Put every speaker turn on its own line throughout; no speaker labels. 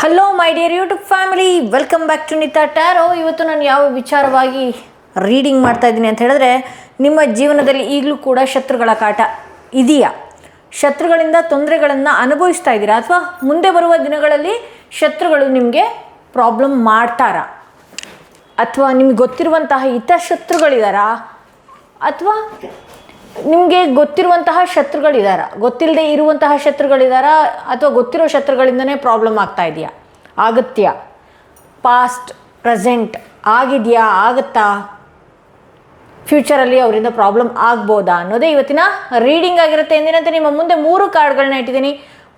Hello my dear YouTube family, welcome back to Nita tarot. ಇವತ್ತು ನಾನು ಯಾವ ವಿಚಾರವಾಗಿ ರೀಡಿಂಗ್ ಮಾಡ್ತಾ ಇದ್ದೀನಿ ಅಂತ ಹೇಳಿದ್ರೆ, ನಿಮ್ಮ ಜೀವನದಲ್ಲಿ ಈಗಲೂ ಕೂಡ ಶತ್ರುಗಳ ಕಾಟ ಇದೆಯಾ? ಶತ್ರುಗಳಿಂದ ತೊಂದರೆಗಳನ್ನು ಅನುಭವಿಸ್ತಾ ಇದ್ದೀರಾ? ಅಥವಾ ಮುಂದೆ ಬರುವ ದಿನಗಳಲ್ಲಿ ಶತ್ರುಗಳು ನಿಮಗೆ ಪ್ರಾಬ್ಲಮ್ ಮಾಡ್ತಾರಾ? ಅಥವಾ ನಿಮ್ಗೆ ಗೊತ್ತಿರುವಂತಹ ಹಿತಶತ್ರುಗಳಿದ್ದಾರಾ? ಅಥವಾ ನಿಮಗೆ ಗೊತ್ತಿರುವಂತಹ ಶತ್ರುಗಳಿದ್ದಾರಾ? ಗೊತ್ತಿಲ್ಲದೆ ಇರುವಂತಹ ಶತ್ರುಗಳಿದ್ದಾರಾ? ಅಥವಾ ಗೊತ್ತಿರೋ ಶತ್ರುಗಳಿಂದನೇ ಪ್ರಾಬ್ಲಮ್ ಆಗ್ತಾ ಇದೆಯಾ? ಆಗುತ್ತಾ? ಪಾಸ್ಟ್, ಪ್ರೆಸೆಂಟ್ ಆಗಿದೆಯಾ? ಆಗುತ್ತಾ? ಫ್ಯೂಚರಲ್ಲಿ ಅವರಿಂದ ಪ್ರಾಬ್ಲಮ್ ಆಗ್ಬೋದಾ ಅನ್ನೋದೇ ಇವತ್ತಿನ ರೀಡಿಂಗ್ ಆಗಿರುತ್ತೆ. ಎಂದಿನಂತೆ ನಿಮ್ಮ ಮುಂದೆ 3 ಕಾರ್ಡ್ಗಳನ್ನ ಇಟ್ಟಿದ್ದೀನಿ.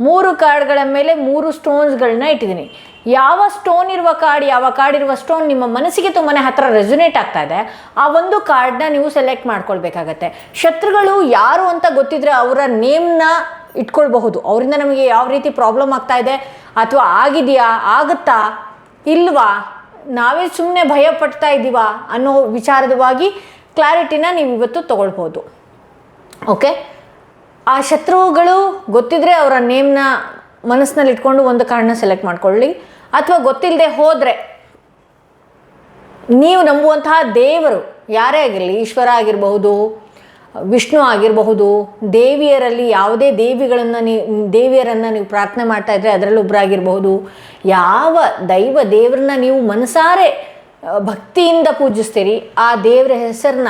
3 ಕಾರ್ಡ್ಗಳ ಮೇಲೆ 3 ಸ್ಟೋನ್ಸ್ಗಳನ್ನ ಇಟ್ಟಿದ್ದೀನಿ. ಯಾವ ಸ್ಟೋನ್ ಇರುವ ಕಾರ್ಡ್, ಯಾವ ಕಾರ್ಡ್ ಇರುವ ಸ್ಟೋನ್ ನಿಮ್ಮ ಮನಸ್ಸಿಗೆ ತುಂಬಾ ಹತ್ತಿರ ರೆಸೊನೇಟ್ ಆಗ್ತಾ ಇದೆ, ಆ ಒಂದು ಕಾರ್ಡ್ನ ನೀವು ಸೆಲೆಕ್ಟ್ ಮಾಡ್ಕೊಳ್ಬೇಕಾಗತ್ತೆ. ಶತ್ರುಗಳು ಯಾರು ಅಂತ ಗೊತ್ತಿದ್ರೆ ಅವರ ನೇಮ್ನ ಇಟ್ಕೊಳ್ಬಹುದು. ಅವರಿಂದ ನಮಗೆ ಯಾವ ರೀತಿ ಪ್ರಾಬ್ಲಮ್ ಆಗ್ತಾ ಇದೆ, ಅಥವಾ ಆಗಿದೆಯಾ, ಆಗುತ್ತಾ, ಇಲ್ವಾ, ನಾವೇ ಸುಮ್ಮನೆ ಭಯ ಪಡ್ತಾ ಇದ್ದೀವಾ ಅನ್ನೋ ವಿಚಾರದವಾಗಿ ಕ್ಲಾರಿಟಿನ ನೀವು ಇವತ್ತು ತಗೊಳ್ಬೋದು. ಓಕೆ, ಆ ಶತ್ರುಗಳು ಗೊತ್ತಿದ್ರೆ ಅವರ ನೇಮ್ನ ಮನಸ್ಸಿನಲ್ಲಿ ಇಟ್ಕೊಂಡು ಒಂದು ಕಾರ್ಡ್ನ ಸೆಲೆಕ್ಟ್ ಮಾಡ್ಕೊಳ್ಳಿ. ಅಥವಾ ಗೊತ್ತಿಲ್ಲದೆ ಹೋದರೆ ನೀವು ನಂಬುವಂತಹ ದೇವರು ಯಾರೇ ಆಗಿರಲಿ, ಈಶ್ವರ ಆಗಿರಬಹುದು, ವಿಷ್ಣು ಆಗಿರಬಹುದು, ದೇವಿಯರಲ್ಲಿ ಯಾವುದೇ ದೇವಿಯರನ್ನು ನೀವು ಪ್ರಾರ್ಥನೆ ಮಾಡ್ತಾ ಇದ್ದರೆ ಅದರಲ್ಲಿ ಒಬ್ಬರಾಗಿರ್ಬಹುದು, ಯಾವ ದೇವರನ್ನ ನೀವು ಮನಸಾರೆ ಭಕ್ತಿಯಿಂದ ಪೂಜಿಸ್ತೀರಿ ಆ ದೇವರ ಹೆಸರನ್ನ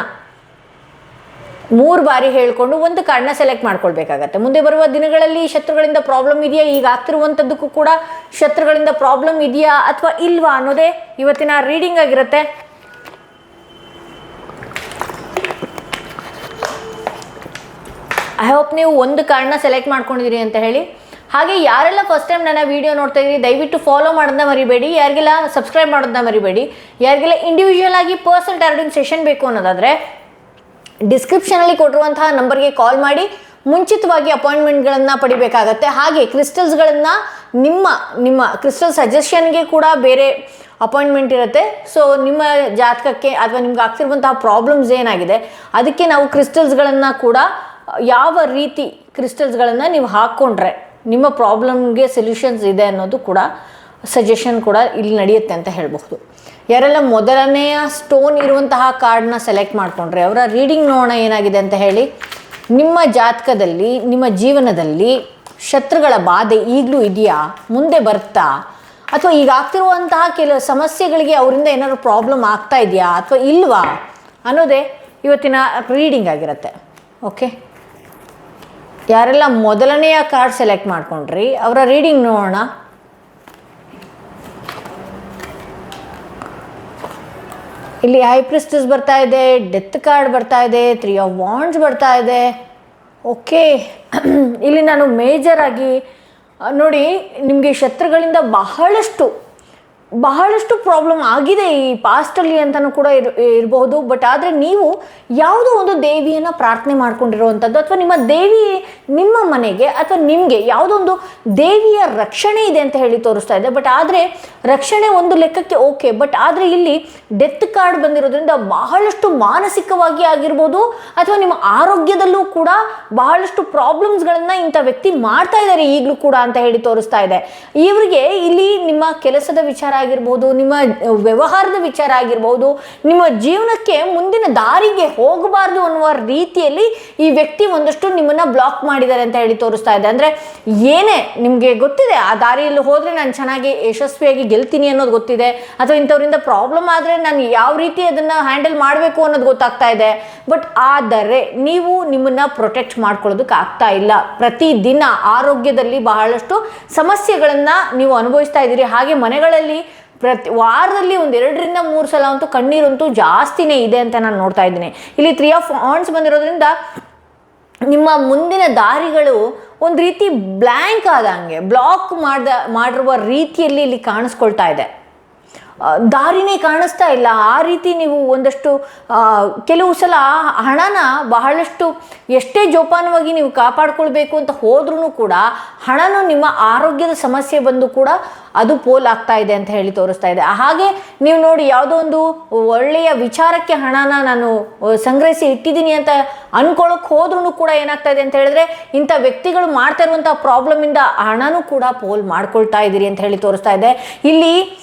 3 ಬಾರಿ ಹೇಳ್ಕೊಂಡು ಒಂದು ಕಾರ್ಡ್ನ ಸೆಲೆಕ್ಟ್ ಮಾಡ್ಕೊಳ್ಬೇಕಾಗತ್ತೆ. ಮುಂದೆ ಬರುವ ದಿನಗಳಲ್ಲಿ ಶತ್ರುಗಳಿಂದ ಪ್ರಾಬ್ಲಮ್ ಇದೆಯಾ, ಈಗ ಆಗ್ತಿರುವಂಥದ್ದಕ್ಕೂ ಕೂಡ ಶತ್ರುಗಳಿಂದ ಪ್ರಾಬ್ಲಮ್ ಇದೆಯಾ ಅಥವಾ ಇಲ್ವಾ ಅನ್ನೋದೇ ಇವತ್ತಿನ ರೀಡಿಂಗ್ ಆಗಿರುತ್ತೆ. ಐ ಹೋಪ್ ನೀವು ಒಂದು ಕಾರ್ಡ್ನ ಸೆಲೆಕ್ಟ್ ಮಾಡ್ಕೊಂಡಿದ್ದೀರಿ ಅಂತ ಹೇಳಿ. ಹಾಗೆ ಯಾರೆಲ್ಲ ಫಸ್ಟ್ ಟೈಮ್ ನನ್ನ ವೀಡಿಯೋ ನೋಡ್ತಾ ಇದ್ದೀರಿ ದಯವಿಟ್ಟು ಫಾಲೋ ಮಾಡೋದನ್ನ ಮರಿಬೇಡಿ. ಯಾರಿಗೆಲ್ಲ ಸಬ್ಸ್ಕ್ರೈಬ್ ಮಾಡೋದನ್ನ ಮರಿಬೇಡಿ. ಯಾರಿಗೆಲ್ಲ ಇಂಡಿವಿಜುವಲ್ ಆಗಿ ಪರ್ಸನಲ್ ಟಾರೋಟಿಂಗ್ ಸೆಷನ್ ಬೇಕು ಅನ್ನೋದಾದರೆ ಡಿಸ್ಕ್ರಿಪ್ಷನಲ್ಲಿ ಕೊಟ್ಟಿರುವಂತಹ ನಂಬರ್ಗೆ ಕಾಲ್ ಮಾಡಿ ಮುಂಚಿತವಾಗಿ ಅಪಾಯಿಂಟ್ಮೆಂಟ್ಗಳನ್ನು ಪಡಿಬೇಕಾಗತ್ತೆ. ಹಾಗೆ ಕ್ರಿಸ್ಟಲ್ಸ್ಗಳನ್ನು ನಿಮ್ಮ ಕ್ರಿಸ್ಟಲ್ ಸಜೆಷನ್ಗೆ ಕೂಡ ಬೇರೆ ಅಪಾಯಿಂಟ್ಮೆಂಟ್ ಇರುತ್ತೆ. ಸೊ ನಿಮ್ಮ ಜಾತಕಕ್ಕೆ ಅಥವಾ ನಿಮ್ಗೆ ಆಗ್ತಿರುವಂತಹ ಪ್ರಾಬ್ಲಮ್ಸ್ ಏನಾಗಿದೆ ಅದಕ್ಕೆ ನಾವು ಕ್ರಿಸ್ಟಲ್ಸ್ಗಳನ್ನು ಕೂಡ ಯಾವ ರೀತಿ ಕ್ರಿಸ್ಟಲ್ಸ್ಗಳನ್ನು ನೀವು ಹಾಕ್ಕೊಂಡ್ರೆ ನಿಮ್ಮ ಪ್ರಾಬ್ಲಮ್ಗೆ ಸೊಲ್ಯೂಷನ್ಸ್ ಇದೆ ಅನ್ನೋದು ಕೂಡ ಸಜೆಷನ್ ಕೂಡ ಇಲ್ಲಿ ನಡೆಯುತ್ತೆ ಅಂತ ಹೇಳಬಹುದು. ಯಾರೆಲ್ಲ ಮೊದಲನೆಯ ಸ್ಟೋನ್ ಇರುವಂತಹ ಕಾರ್ಡ್ನ ಸೆಲೆಕ್ಟ್ ಮಾಡಿಕೊಂಡ್ರೆ ಅವರ ರೀಡಿಂಗ್ ನೋಡೋಣ ಏನಾಗಿದೆ ಅಂತ ಹೇಳಿ. ನಿಮ್ಮ ಜಾತಕದಲ್ಲಿ, ನಿಮ್ಮ ಜೀವನದಲ್ಲಿ ಶತ್ರುಗಳ ಬಾಧೆ ಈಗಲೂ ಇದೆಯಾ, ಮುಂದೆ ಬರ್ತಾ, ಅಥವಾ ಈಗ ಆಗ್ತಿರುವಂತಹ ಕೆಲವು ಸಮಸ್ಯೆಗಳಿಗೆ ಅವರಿಂದ ಏನಾದರೂ ಪ್ರಾಬ್ಲಮ್ ಆಗ್ತಾ ಇದೆಯಾ ಅಥವಾ ಇಲ್ವಾ ಅನ್ನೋದೇ ಇವತ್ತಿನ ರೀಡಿಂಗ್ ಆಗಿರುತ್ತೆ. ಓಕೆ, ಯಾರೆಲ್ಲ ಮೊದಲನೆಯ ಕಾರ್ಡ್ ಸೆಲೆಕ್ಟ್ ಮಾಡ್ಕೊಂಡ್ರಿ ಅವರ ರೀಡಿಂಗ್ ನೋಡೋಣ. ಇಲ್ಲಿ ಹೈ ಪ್ರಿಸ್ಟಸ್ ಬರ್ತಾ ಇದೆ, ಡೆತ್ ಕಾರ್ಡ್ ಬರ್ತಾ ಇದೆ, 3 ಆಫ್ ವಾಂಡ್ಸ್ ಬರ್ತಾ ಇದೆ. ಓಕೆ, ಇಲ್ಲಿ ನಾನು ಮೇಜರ್ ಆಗಿ ನೋಡಿ, ನಿಮಗೆ ಶತ್ರುಗಳಿಂದ ಬಹಳಷ್ಟು ಪ್ರಾಬ್ಲಮ್ ಆಗಿದೆ ಈ ಪಾಸ್ಟಲ್ಲಿ ಅಂತಲೂ ಕೂಡ ಇರಬಹುದು. ಬಟ್ ಆದರೆ ನೀವು ಯಾವುದೋ ಒಂದು ದೇವಿಯನ್ನು ಪ್ರಾರ್ಥನೆ ಮಾಡ್ಕೊಂಡಿರುವಂಥದ್ದು, ಅಥವಾ ನಿಮ್ಮ ದೇವಿ ನಿಮ್ಮ ಮನೆಗೆ ಅಥವಾ ನಿಮಗೆ ಯಾವುದೋ ಒಂದು ದೇವಿಯ ರಕ್ಷಣೆ ಇದೆ ಅಂತ ಹೇಳಿ ತೋರಿಸ್ತಾ ಇದೆ. ಬಟ್ ಆದರೆ ರಕ್ಷಣೆ ಒಂದು ಲೆಕ್ಕಕ್ಕೆ ಓಕೆ, ಬಟ್ ಆದರೆ ಇಲ್ಲಿ ಡೆತ್ ಕಾರ್ಡ್ ಬಂದಿರೋದ್ರಿಂದ ಬಹಳಷ್ಟು ಮಾನಸಿಕವಾಗಿ ಆಗಿರ್ಬೋದು ಅಥವಾ ನಿಮ್ಮ ಆರೋಗ್ಯದಲ್ಲೂ ಕೂಡ ಬಹಳಷ್ಟು ಪ್ರಾಬ್ಲಮ್ಸ್ಗಳನ್ನು ಇಂಥ ವ್ಯಕ್ತಿ ಮಾಡ್ತಾ ಇದ್ದಾರೆ ಈಗಲೂ ಕೂಡ ಅಂತ ಹೇಳಿ ತೋರಿಸ್ತಾ ಇದೆ. ಇವರಿಗೆ ಇಲ್ಲಿ ನಿಮ್ಮ ಕೆಲಸದ ವಿಚಾರ ಆಗಿರ್ಬೋದು, ನಿಮ್ಮ ವ್ಯವಹಾರದ ವಿಚಾರ ಆಗಿರ್ಬೋದು, ನಿಮ್ಮ ಜೀವನಕ್ಕೆ ಮುಂದಿನ ದಾರಿಗೆ ಹೋಗಬಾರ್ದು ಅನ್ನುವ ರೀತಿಯಲ್ಲಿ ಈ ವ್ಯಕ್ತಿ ಒಂದಷ್ಟು ನಿಮ್ಮನ್ನ ಬ್ಲಾಕ್ ಮಾಡಿದ್ದಾರೆ ಅಂತ ಹೇಳಿ ತೋರಿಸ್ತಾ ಇದೆ. ಅಂದ್ರೆ ಏನೇ ನಿಮಗೆ ಗೊತ್ತಿದೆ ಆ ದಾರಿಯಲ್ಲಿ ಹೋದ್ರೆ ನಾನು ಚೆನ್ನಾಗಿ ಯಶಸ್ವಿಯಾಗಿ ಗೆಲ್ತೀನಿ ಅನ್ನೋದು ಗೊತ್ತಿದೆ, ಅಥವಾ ಇಂಥವ್ರಿಂದ ಪ್ರಾಬ್ಲಮ್ ಆದರೆ ನಾನು ಯಾವ ರೀತಿ ಅದನ್ನ ಹ್ಯಾಂಡಲ್ ಮಾಡಬೇಕು ಅನ್ನೋದು ಗೊತ್ತಾಗ್ತಾ ಇದೆ. ಬಟ್ ಆದರೆ ನೀವು ನಿಮ್ಮನ್ನ ಪ್ರೊಟೆಕ್ಟ್ ಮಾಡ್ಕೊಳ್ಳೋದಕ್ಕೆ ಆಗ್ತಾ ಇಲ್ಲ. ಪ್ರತಿದಿನ ಆರೋಗ್ಯದಲ್ಲಿ ಬಹಳಷ್ಟು ಸಮಸ್ಯೆಗಳನ್ನ ನೀವು ಅನುಭವಿಸ್ತಾ ಇದ್ದೀರಿ. ಹಾಗೆ ಮನೆಗಳಲ್ಲಿ ವಾರದಲ್ಲಿ 1-2ರಿಂದ 3 ಸಲ ಅಂತೂ ಕಣ್ಣೀರಂತೂ ಜಾಸ್ತಿನೇ ಇದೆ ಅಂತ ನಾನು ನೋಡ್ತಾ ಇದ್ದೀನಿ. ಇಲ್ಲಿ 3 ಆಫ್ ವಾಂಡ್ಸ್ ಬಂದಿರೋದ್ರಿಂದ ನಿಮ್ಮ ಮುಂದಿನ ದಾರಿಗಳು ಒಂದು ರೀತಿ ಬ್ಲ್ಯಾಂಕ್ ಆದಂಗೆ ಬ್ಲಾಕ್ ಮಾಡಿರುವ ರೀತಿಯಲ್ಲಿ ಇಲ್ಲಿ ಕಾಣಿಸ್ಕೊಳ್ತಾ ಇದೆ. ದಾರಿನೇ ಕಾಣಿಸ್ತಾ ಇಲ್ಲ. ಆ ರೀತಿ ನೀವು ಒಂದಷ್ಟು ಕೆಲವು ಸಲ ಹಣನ ಬಹಳಷ್ಟು ಎಷ್ಟೇ ಜೋಪಾನವಾಗಿ ನೀವು ಕಾಪಾಡ್ಕೊಳ್ಬೇಕು ಅಂತ ಹೋದ್ರೂ ಕೂಡ ಹಣನು ನಿಮ್ಮ ಆರೋಗ್ಯದ ಸಮಸ್ಯೆ ಬಂದು ಕೂಡ ಅದು ಪೋಲ್ ಆಗ್ತಾ ಇದೆ ಅಂತ ಹೇಳಿ ತೋರಿಸ್ತಾ ಇದೆ. ಹಾಗೆ ನೀವು ನೋಡಿ ಯಾವುದೋ ಒಂದು ಒಳ್ಳೆಯ ವಿಚಾರಕ್ಕೆ ಹಣನ ನಾನು ಸಂಗ್ರಹಿಸಿ ಇಟ್ಟಿದ್ದೀನಿ ಅಂತ ಅನ್ಕೊಳ್ಳೋಕೆ ಹೋದ್ರೂ ಕೂಡ ಏನಾಗ್ತಾ ಇದೆ ಅಂತ ಹೇಳಿದ್ರೆ ಇಂಥ ವ್ಯಕ್ತಿಗಳು ಮಾಡ್ತಾ ಇರುವಂತಹ ಪ್ರಾಬ್ಲಮ್ ಇಂದ ಹಣನೂ ಕೂಡ ಪೋಲ್ ಮಾಡ್ಕೊಳ್ತಾ ಇದ್ದೀರಿ ಅಂತ ಹೇಳಿ ತೋರಿಸ್ತಾ ಇದೆ. ಇಲ್ಲಿ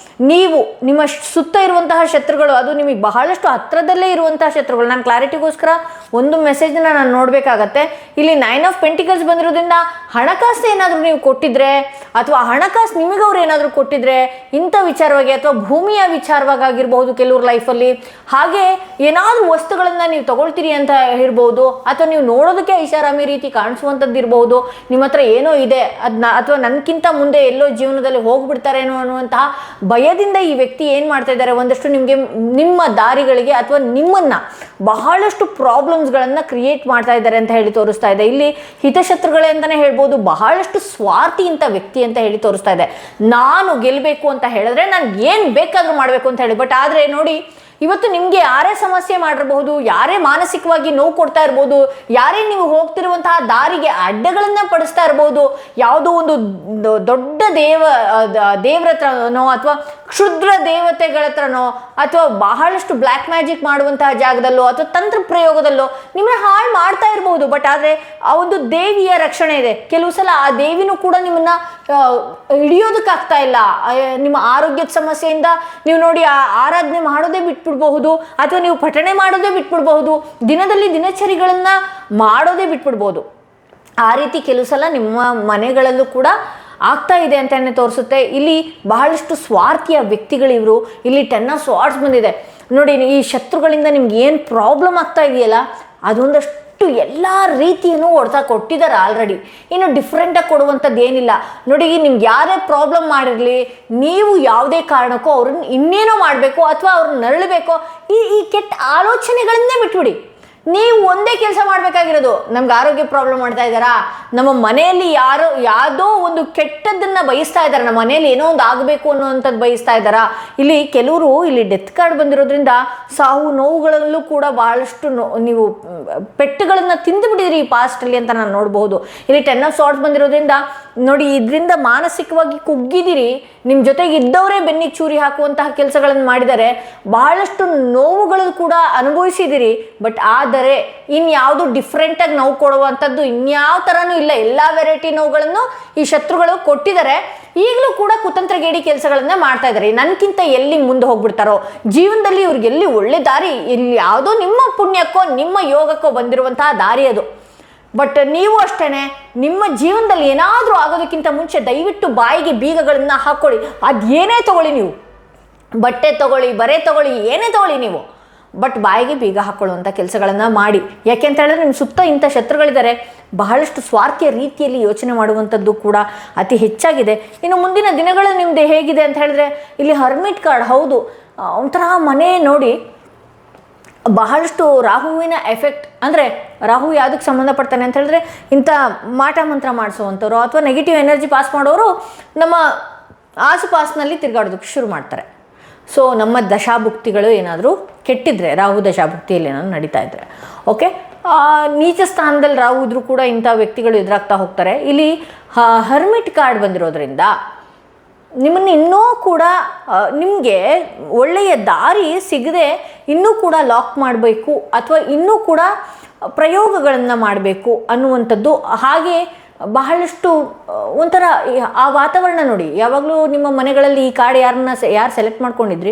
ನೀವು ನಿಮ್ಮ ಸುತ್ತ ಇರುವಂತಹ ಶತ್ರುಗಳು, ಅದು ನಿಮಗೆ ಬಹಳಷ್ಟು ಹತ್ರದಲ್ಲೇ ಇರುವಂತಹ ಶತ್ರುಗಳು. ನಾನು ಕ್ಲಾರಿಟಿಗೋಸ್ಕರ ಒಂದು ಮೆಸೇಜ್ನ ನಾನು ನೋಡಬೇಕಾಗತ್ತೆ. ಇಲ್ಲಿ 9 ಆಫ್ ಪೆಂಟಿಕಲ್ಸ್ ಬಂದಿರೋದ್ರಿಂದ ಹಣಕಾಸು ಏನಾದರೂ ನೀವು ಕೊಟ್ಟಿದ್ರೆ ಅಥವಾ ಹಣಕಾಸು ನಿಮಗವ್ರು ಏನಾದರೂ ಕೊಟ್ಟಿದ್ರೆ ಇಂಥ ವಿಚಾರವಾಗಿ ಅಥವಾ ಭೂಮಿಯ ವಿಚಾರವಾಗಿ ಆಗಿರ್ಬೋದು ಕೆಲವ್ರ ಲೈಫಲ್ಲಿ, ಹಾಗೆ ಏನಾದರೂ ವಸ್ತುಗಳನ್ನು ನೀವು ತಗೊಳ್ತೀರಿ ಅಂತ ಇರ್ಬೋದು, ಅಥವಾ ನೀವು ನೋಡೋದಕ್ಕೆ ಐಷಾರಾಮಿ ರೀತಿ ಕಾಣಿಸುವಂಥದ್ದು ಇರ್ಬೋದು, ನಿಮ್ಮ ಹತ್ರ ಏನೋ ಇದೆ ಅದನ್ನ, ಅಥವಾ ನನಗಿಂತ ಮುಂದೆ ಎಲ್ಲೋ ಜೀವನದಲ್ಲಿ ಹೋಗ್ಬಿಡ್ತಾರೇನೋ ಅನ್ನುವಂತಹ ಭಯದಿಂದ ಈ ವ್ಯಕ್ತಿ ಏನು ಮಾಡ್ತಾ ಇದ್ದಾರೆ, ಒಂದಷ್ಟು ನಿಮಗೆ ನಿಮ್ಮ ದಾರಿಗಳಿಗೆ ಅಥವಾ ನಿಮ್ಮನ್ನ ಬಹಳಷ್ಟು ಪ್ರಾಬ್ಲಮ್ಸ್ಗಳನ್ನು ಕ್ರಿಯೇಟ್ ಮಾಡ್ತಾ ಇದ್ದಾರೆ ಅಂತ ಹೇಳಿ ತೋರಿಸ್ತಾ ಇದೆ. ಇಲ್ಲಿ ಹಿತಶತ್ರುಗಳೇ ಅಂತಲೇ ಹೇಳ್ಬೋದು, ಬಹಳಷ್ಟು ಸ್ವಾರ್ಥಿ ಇಂಥ ವ್ಯಕ್ತಿ ಅಂತ ಹೇಳಿ ತೋರಿಸ್ತಾ ಇದೆ. ನಾನು ಗೆಲ್ಲಬೇಕು ಅಂತ ಹೇಳಿದ್ರೆ ನಾನು ಏನು ಬೇಕಾದರೂ ಮಾಡಬೇಕು ಅಂತ ಹೇಳಿ, ಬಟ್ ಆದರೆ ನೋಡಿ ಇವತ್ತು ನಿಮಗೆ ಯಾರೇ ಸಮಸ್ಯೆ ಮಾಡಿರಬಹುದು, ಯಾರೇ ಮಾನಸಿಕವಾಗಿ ನೋವು ಕೊಡ್ತಾ ಇರ್ಬೋದು, ಯಾರೇ ನೀವು ಹೋಗ್ತಿರುವಂತಹ ದಾರಿಗೆ ಅಡ್ಡಗಳನ್ನ ಪಡಿಸ್ತಾ ಇರ್ಬೋದು, ಯಾವುದೋ ಒಂದು ದೊಡ್ಡ ದೇವ್ರ ಹತ್ರನೋ ಅಥವಾ ಕ್ಷುದ್ರ ದೇವತೆಗಳ ಹತ್ರನೋ ಅಥವಾ ಬಹಳಷ್ಟು ಬ್ಲ್ಯಾಕ್ ಮ್ಯಾಜಿಕ್ ಮಾಡುವಂತಹ ಜಾಗದಲ್ಲೋ ಅಥವಾ ತಂತ್ರ ಪ್ರಯೋಗದಲ್ಲೋ ನಿಮ್ಮನ್ನ ಹಾಳು ಮಾಡ್ತಾ ಇರ್ಬೋದು. ಬಟ್ ಆದರೆ ಆ ಒಂದು ದೇವಿಯ ರಕ್ಷಣೆ ಇದೆ. ಕೆಲವು ಸಲ ಆ ದೇವಿನೂ ಕೂಡ ನಿಮ್ಮನ್ನ ಹಿಡಿಯೋದಕ್ಕಾಗ್ತಾ ಇಲ್ಲ. ನಿಮ್ಮ ಆರೋಗ್ಯದ ಸಮಸ್ಯೆಯಿಂದ ನೀವು ನೋಡಿ ಆರಾಧನೆ ಮಾಡೋದೇ ಬಿಟ್ಬಿಡ್ಬಹುದು, ಅಥವಾ ನೀವು ಪಠಣೆ ಮಾಡೋದೇ ಬಿಟ್ಬಿಡ್ಬಹುದು, ದಿನದಲ್ಲಿ ದಿನಚರಿಗಳನ್ನ ಮಾಡೋದೇ ಬಿಟ್ಬಿಡ್ಬೋದು. ಆ ರೀತಿ ಕೆಲವು ಸಲ ನಿಮ್ಮ ಮನೆಗಳಲ್ಲೂ ಕೂಡ ಆಗ್ತಾ ಇದೆ ಅಂತಲೇ ತೋರಿಸುತ್ತೆ. ಇಲ್ಲಿ ಬಹಳಷ್ಟು ಸ್ವಾರ್ಥಿಯ ವ್ಯಕ್ತಿಗಳಿವರು. ಇಲ್ಲಿ 10 ಆಫ್ ಸ್ವಾರ್ಡ್ಸ್ ಬಂದಿದೆ ನೋಡಿ. ಈ ಶತ್ರುಗಳಿಂದ ನಿಮ್ಗೆ ಏನು ಪ್ರಾಬ್ಲಮ್ ಆಗ್ತಾ ಇದೆಯಲ್ಲ, ಅದೊಂದಷ್ಟು ಎಲ್ಲ ರೀತಿಯನ್ನು ಹೊಡ್ತಾ ಕೊಟ್ಟಿದ್ದಾರೆ ಆಲ್ರೆಡಿ. ಇನ್ನು ಡಿಫ್ರೆಂಟಾಗಿ ಕೊಡುವಂಥದ್ದು ಏನಿಲ್ಲ ನೋಡಿ. ನಿಮ್ಗೆ ಯಾರೇ ಪ್ರಾಬ್ಲಮ್ ಮಾಡಿರಲಿ, ನೀವು ಯಾವುದೇ ಕಾರಣಕ್ಕೂ ಅವ್ರನ್ನ ಇನ್ನೇನೋ ಮಾಡಬೇಕು ಅಥವಾ ಅವ್ರನ್ನ ನರಳಬೇಕು, ಈ ಕೆಟ್ಟ ಆಲೋಚನೆಗಳನ್ನೇ ಬಿಟ್ಬಿಡಿ. ನೀವು ಒಂದೇ ಕೆಲಸ ಮಾಡಬೇಕಾಗಿರೋದು, ನಮ್ಗೆ ಆರೋಗ್ಯ ಪ್ರಾಬ್ಲಮ್ ಮಾಡ್ತಾ ಇದ್ದಾರಾ, ನಮ್ಮ ಮನೆಯಲ್ಲಿ ಯಾವುದೋ ಒಂದು ಕೆಟ್ಟದ್ದನ್ನು ಬಯಸ್ತಾ ಇದ್ದಾರೆ, ನಮ್ಮ ಮನೆಯಲ್ಲಿ ಏನೋ ಒಂದು ಆಗಬೇಕು ಅನ್ನೋವಂಥದ್ದು ಬಯಸ್ತಾ ಇದ್ದಾರಾ. ಇಲ್ಲಿ ಕೆಲವರು ಇಲ್ಲಿ ಡೆತ್ ಕಾರ್ಡ್ ಬಂದಿರೋದ್ರಿಂದ ಸಾವು ನೋವುಗಳಲ್ಲೂ ಕೂಡ ಬಹಳಷ್ಟು ನೀವು ಪೆಟ್ಟುಗಳನ್ನು ತಿಂದುಬಿಟ್ಟಿದ್ರಿ ಈ ಪಾಸ್ಟಲ್ಲಿ ಅಂತ ನಾನು ನೋಡ್ಬೋದು. ಇಲ್ಲಿ 10 ಆಫ್ ಸ್ವಾರ್ಡ್ಸ್ ಬಂದಿರೋದ್ರಿಂದ ನೋಡಿ, ಇದರಿಂದ ಮಾನಸಿಕವಾಗಿ ಕುಗ್ಗಿದಿರಿ. ನಿಮ್ಮ ಜೊತೆಗೆ ಇದ್ದವರೇ ಬೆನ್ನಿಗೆ ಚೂರಿ ಹಾಕುವಂತಹ ಕೆಲಸಗಳನ್ನು ಮಾಡಿದ್ದಾರೆ, ಬಹಳಷ್ಟು ನೋವುಗಳು ಕೂಡ ಅನುಭವಿಸಿದಿರಿ. ಬಟ್ ಆದರೆ ಇನ್ಯಾವುದು ಡಿಫ್ರೆಂಟಾಗಿ ನೋವು ಕೊಡುವಂಥದ್ದು ಇನ್ಯಾವ ಥರನೂ ಇಲ್ಲ. ಎಲ್ಲ ವೆರೈಟಿ ನೋವುಗಳನ್ನು ಈ ಶತ್ರುಗಳು ಕೊಟ್ಟಿದ್ದಾರೆ. ಈಗಲೂ ಕೂಡ ಕುತಂತ್ರಗೇಡಿ ಕೆಲಸಗಳನ್ನ ಮಾಡ್ತಾ ಇದ್ದಾರೆ. ನನಗಿಂತ ಎಲ್ಲಿ ಮುಂದೆ ಹೋಗ್ಬಿಡ್ತಾರೋ ಜೀವನದಲ್ಲಿ, ಇವ್ರಿಗೆ ಎಲ್ಲಿ ಒಳ್ಳೆ ದಾರಿ, ಇಲ್ಲಿ ಯಾವುದೋ ನಿಮ್ಮ ಪುಣ್ಯಕ್ಕೋ ನಿಮ್ಮ ಯೋಗಕ್ಕೋ ಬಂದಿರುವಂತಹ ದಾರಿ ಅದು. ಬಟ್ ನೀವು ಅಷ್ಟೇ ನಿಮ್ಮ ಜೀವನದಲ್ಲಿ ಏನಾದರೂ ಆಗೋದಕ್ಕಿಂತ ಮುಂಚೆ ದಯವಿಟ್ಟು ಬಾಯಿಗೆ ಬೀಗಗಳನ್ನು ಹಾಕ್ಕೊಳ್ಳಿ. ಅದೇನೇ ತಗೊಳ್ಳಿ, ನೀವು ಬಟ್ಟೆ ತಗೊಳ್ಳಿ, ಬರೆ ತಗೊಳ್ಳಿ, ಏನೇ ತಗೊಳ್ಳಿ ನೀವು, ಬಟ್ ಬಾಯಿಗೆ ಬೀಗ ಹಾಕ್ಕೊಳ್ಳುವಂಥ ಕೆಲಸಗಳನ್ನು ಮಾಡಿ. ಯಾಕೆ ಅಂತ ಹೇಳಿದ್ರೆ ನಿಮ್ಮ ಸುತ್ತ ಇಂಥ ಶತ್ರುಗಳಿದ್ದಾರೆ. ಬಹಳಷ್ಟು ಸ್ವಾರ್ಥಿಯ ರೀತಿಯಲ್ಲಿ ಯೋಚನೆ ಮಾಡುವಂಥದ್ದು ಕೂಡ ಅತಿ ಹೆಚ್ಚಾಗಿದೆ. ಇನ್ನು ಮುಂದಿನ ದಿನಗಳು ನಿಮ್ಮದು ಹೇಗಿದೆ ಅಂತ ಹೇಳಿದ್ರೆ, ಇಲ್ಲಿ ಹರ್ಮಿಟ್ ಕಾರ್ಡ್, ಹೌದು ಒಂಥರ ಮನೆ ನೋಡಿ, ಬಹಳಷ್ಟು ರಾಹುವಿನ ಎಫೆಕ್ಟ್. ಅಂದರೆ ರಾಹು ಯಾವುದಕ್ಕೆ ಸಂಬಂಧಪಡ್ತಾನೆ ಅಂತ ಹೇಳಿದ್ರೆ, ಇಂಥ ಮಾಟ ಮಂತ್ರ ಮಾಡಿಸುವಂಥವ್ರು ಅಥವಾ ನೆಗೆಟಿವ್ ಎನರ್ಜಿ ಪಾಸ್ ಮಾಡೋರು ನಮ್ಮ ಆಸುಪಾಸಿನಲ್ಲಿ ತಿರುಗಾಡೋದಕ್ಕೆ ಶುರು ಮಾಡ್ತಾರೆ. ಸೊ ನಮ್ಮ ದಶಾಭುಕ್ತಿಗಳು ಏನಾದರೂ ಕೆಟ್ಟಿದ್ರೆ, ರಾಹು ದಶಾಭುಕ್ತಿಯಲ್ಲಿ ಏನಾದರೂ ನಡೀತಾ ಇದ್ದರೆ, ಓಕೆ, ನೀಚ ಸ್ಥಾನದಲ್ಲಿ ರಾಹು ಇದ್ರೂ ಕೂಡ ಇಂಥ ವ್ಯಕ್ತಿಗಳು ಎದುರಾಗ್ತಾ ಹೋಗ್ತಾರೆ. ಇಲ್ಲಿ ಹರ್ಮಿಟ್ ಕಾರ್ಡ್ ಬಂದಿರೋದ್ರಿಂದ ನಿಮ್ಮನ್ನು ಇನ್ನೂ ಕೂಡ ನಿಮಗೆ ಒಳ್ಳೆಯ ದಾರಿ ಸಿಗದೆ ಇನ್ನೂ ಕೂಡ ಲಾಕ್ ಮಾಡಬೇಕು ಅಥವಾ ಇನ್ನೂ ಕೂಡ ಪ್ರಯೋಗಗಳನ್ನು ಮಾಡಬೇಕು ಅನ್ನುವಂಥದ್ದು. ಹಾಗೆ ಬಹಳಷ್ಟು ಒಂಥರ ಆ ವಾತಾವರಣ ನೋಡಿ, ಯಾವಾಗಲೂ ನಿಮ್ಮ ಮನೆಗಳಲ್ಲಿ ಈ ಕಾರ್ಡ್ ಯಾರು ಸೆಲೆಕ್ಟ್ ಮಾಡ್ಕೊಂಡಿದ್ರಿ,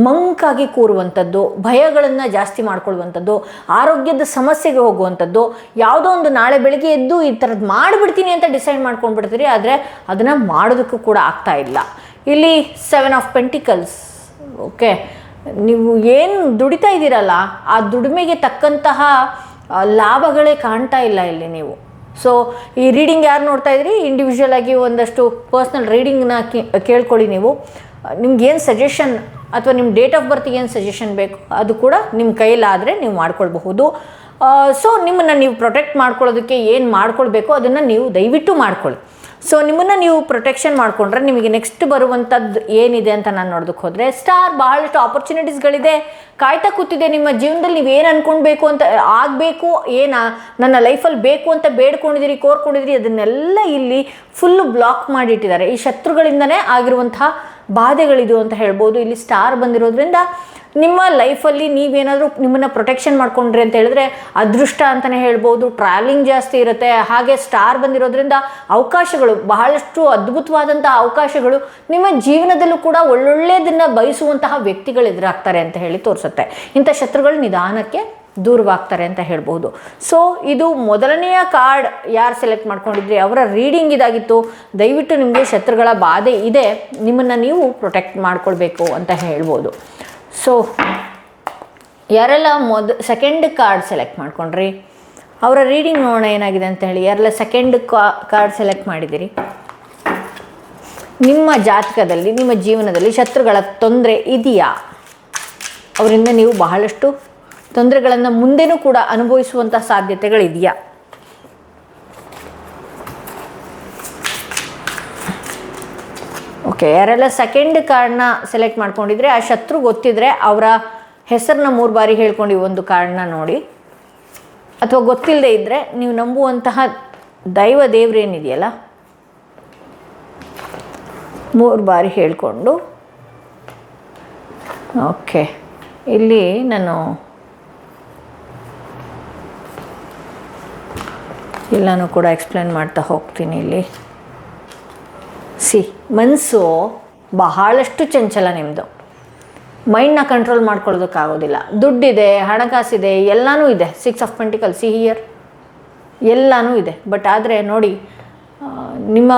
ಮಂಕಾಗಿ ಕೂರುವಂಥದ್ದು, ಭಯಗಳನ್ನು ಜಾಸ್ತಿ ಮಾಡ್ಕೊಳ್ಳುವಂಥದ್ದು, ಆರೋಗ್ಯದ ಸಮಸ್ಯೆಗೆ ಹೋಗುವಂಥದ್ದು, ಯಾವುದೋ ಒಂದು ನಾಳೆ ಬೆಳಗ್ಗೆ ಎದ್ದು ಈ ಥರದ್ದು ಮಾಡಿಬಿಡ್ತೀನಿ ಅಂತ ಡಿಸೈಡ್ ಮಾಡ್ಕೊಂಡ್ಬಿಡ್ತೀರಿ, ಆದರೆ ಅದನ್ನು ಮಾಡೋದಕ್ಕೂ ಕೂಡ ಆಗ್ತಾ ಇಲ್ಲ. ಇಲ್ಲಿ 7 ಆಫ್ ಪೆಂಟಿಕಲ್ಸ್, ಓಕೆ, ನೀವು ಏನು ದುಡಿತಾ ಇದ್ದೀರಲ್ಲ ಆ ದುಡಿಮೆಗೆ ತಕ್ಕಂತಹ ಲಾಭಗಳೇ ಕಾಣ್ತಾ ಇಲ್ಲ ಇಲ್ಲಿ ನೀವು. ಸೊ ಈ ರೀಡಿಂಗ್ ಯಾರು ನೋಡ್ತಾ ಇದ್ರಿ, ಇಂಡಿವಿಜುವಲ್ ಆಗಿ ಒಂದಷ್ಟು ಪರ್ಸ್ನಲ್ ರೀಡಿಂಗ್ನ ಕೇಳ್ಕೊಳ್ಳಿ. ನೀವು ನಿಮ್ಗೇನು ಸಜೆಷನ್ ಅಥವಾ ನಿಮ್ಮ ಡೇಟ್ ಆಫ್ ಬರ್ತಿಗೆ ಏನು ಸಜೆಷನ್ ಬೇಕು ಅದು ಕೂಡ ನಿಮ್ಮ ಕೈಲಾದರೆ ನೀವು ಮಾಡ್ಕೊಳ್ಬಹುದು. ಸೊ ನಿಮ್ಮನ್ನು ನೀವು ಪ್ರೊಟೆಕ್ಟ್ ಮಾಡ್ಕೊಳ್ಳೋದಕ್ಕೆ ಏನು ಮಾಡ್ಕೊಳ್ಬೇಕು ಅದನ್ನು ನೀವು ದಯವಿಟ್ಟು ಮಾಡ್ಕೊಳ್ಳಿ. ಸೊ ನಿಮ್ಮನ್ನು ನೀವು ಪ್ರೊಟೆಕ್ಷನ್ ಮಾಡಿಕೊಂಡ್ರೆ ನಿಮಗೆ ನೆಕ್ಸ್ಟ್ ಬರುವಂಥದ್ದು ಏನಿದೆ ಅಂತ ನಾನು ನೋಡೋದಕ್ಕೆ ಹೋದರೆ ಸ್ಟಾರ್ ಬಹಳಷ್ಟು ಆಪರ್ಚುನಿಟೀಸ್ಗಳಿದೆ, ಕಾಯ್ತಾ ಕೂತಿದೆ ನಿಮ್ಮ ಜೀವನದಲ್ಲಿ. ನೀವೇನು ಅಂದ್ಕೊಳ್ಬೇಕು ಅಂತ ಆಗಬೇಕು, ಏನು ನನ್ನ ಲೈಫಲ್ಲಿ ಬೇಕು ಅಂತ ಬೇಡ್ಕೊಂಡಿದ್ದೀರಿ, ಕೋರ್ಕೊಂಡಿದ್ದೀರಿ, ಅದನ್ನೆಲ್ಲ ಇಲ್ಲಿ ಫುಲ್ಲು ಬ್ಲಾಕ್ ಮಾಡಿಟ್ಟಿದ್ದಾರೆ. ಈ ಶತ್ರುಗಳಿಂದನೇ ಆಗಿರುವಂತಹ ಬಾಧೆಗಳಿದು ಅಂತ ಹೇಳ್ಬೋದು. ಇಲ್ಲಿ ಸ್ಟಾರ್ ಬಂದಿರೋದ್ರಿಂದ ನಿಮ್ಮ ಲೈಫಲ್ಲಿ ನೀವೇನಾದರೂ ನಿಮ್ಮನ್ನು ಪ್ರೊಟೆಕ್ಷನ್ ಮಾಡ್ಕೊಂಡ್ರಿ ಅಂತ ಹೇಳಿದ್ರೆ ಅದೃಷ್ಟ ಅಂತಲೇ ಹೇಳ್ಬೋದು. ಟ್ರಾವೆಲಿಂಗ್ ಜಾಸ್ತಿ ಇರುತ್ತೆ. ಹಾಗೆ ಸ್ಟಾರ್ ಬಂದಿರೋದ್ರಿಂದ ಅವಕಾಶಗಳು, ಬಹಳಷ್ಟು ಅದ್ಭುತವಾದಂಥ ಅವಕಾಶಗಳು ನಿಮ್ಮ ಜೀವನದಲ್ಲೂ ಕೂಡ ಒಳ್ಳೊಳ್ಳೆಯದನ್ನು ಬಯಸುವಂತಹ ವ್ಯಕ್ತಿಗಳು ಎದುರಾಗ್ತಾರೆ ಅಂತ ಹೇಳಿ ತೋರಿಸುತ್ತೆ. ಇಂಥ ಶತ್ರುಗಳು ನಿಧಾನಕ್ಕೆ ದೂರವಾಗ್ತಾರೆ ಅಂತ ಹೇಳ್ಬೋದು. ಸೊ ಇದು ಮೊದಲನೆಯ ಕಾರ್ಡ್ ಯಾರು ಸೆಲೆಕ್ಟ್ ಮಾಡ್ಕೊಂಡಿದ್ರಿ ಅವರ ರೀಡಿಂಗ್ ಇದಾಗಿತ್ತು. ದಯವಿಟ್ಟು ನಿಮಗೆ ಶತ್ರುಗಳ ಬಾಧೆ ಇದೆ, ನಿಮ್ಮನ್ನು ನೀವು ಪ್ರೊಟೆಕ್ಟ್ ಮಾಡ್ಕೊಳ್ಬೇಕು ಅಂತ ಹೇಳ್ಬೋದು. ಸೊ ಯಾರೆಲ್ಲ ಸೆಕೆಂಡ್ ಕಾರ್ಡ್ ಸೆಲೆಕ್ಟ್ ಮಾಡ್ಕೊಂಡ್ರಿ ಅವರ ರೀಡಿಂಗ್ ನೋಡೋಣ ಏನಾಗಿದೆ ಅಂತ ಹೇಳಿ. ಯಾರೆಲ್ಲ ಸೆಕೆಂಡ್ ಕಾರ್ಡ್ ಸೆಲೆಕ್ಟ್ ಮಾಡಿದ್ದೀರಿ, ನಿಮ್ಮ ಜಾತಕದಲ್ಲಿ ನಿಮ್ಮ ಜೀವನದಲ್ಲಿ ಶತ್ರುಗಳ ತೊಂದರೆ ಇದೆಯಾ? ಅವರಿಂದ ನೀವು ಬಹಳಷ್ಟು ತೊಂದರೆಗಳನ್ನು ಮುಂದೆನೂ ಕೂಡ ಅನುಭವಿಸುವಂಥ ಸಾಧ್ಯತೆಗಳಿದೆಯಾ? ಓಕೆ, ಯಾರೆಲ್ಲ ಸೆಕೆಂಡ್ ಕಾರ್ಡ್ನ ಸೆಲೆಕ್ಟ್ ಮಾಡ್ಕೊಂಡಿದ್ರೆ ಆ ಶತ್ರು ಗೊತ್ತಿದ್ರೆ ಅವರ ಹೆಸರನ್ನ 3 ಬಾರಿ ಹೇಳ್ಕೊಂಡು ಒಂದು ಕಾರ್ಡ್ನ ನೋಡಿ. ಅಥವಾ ಗೊತ್ತಿಲ್ಲದೆ ಇದ್ದರೆ ನೀವು ನಂಬುವಂತಹ ದೇವರೇನಿದೆಯಲ್ಲ 3 ಬಾರಿ ಹೇಳಿಕೊಂಡು. ಓಕೆ, ಇಲ್ಲಿ ನಾನು ಎಲ್ಲನೂ ಕೂಡ ಎಕ್ಸ್ಪ್ಲೇನ್ ಮಾಡ್ತಾ ಹೋಗ್ತೀನಿ. ಇಲ್ಲಿ ಮನಸ್ಸು ಬಹಳಷ್ಟು ಚಂಚಲ ನಿಮ್ಮದು. ಮೈಂಡ್ನ ಕಂಟ್ರೋಲ್ ಮಾಡ್ಕೊಳ್ಳೋದಕ್ಕಾಗೋದಿಲ್ಲ. ದುಡ್ಡಿದೆ, ಹಣಕಾಸಿದೆ, ಎಲ್ಲನೂ ಇದೆ. 6 ಆಫ್ ಪೆಂಟಿಕಲ್ಸ್ ಹಿಯರ್ ಎಲ್ಲನೂ ಇದೆ. ಬಟ್ ಆದರೆ ನೋಡಿ, ನಿಮ್ಮ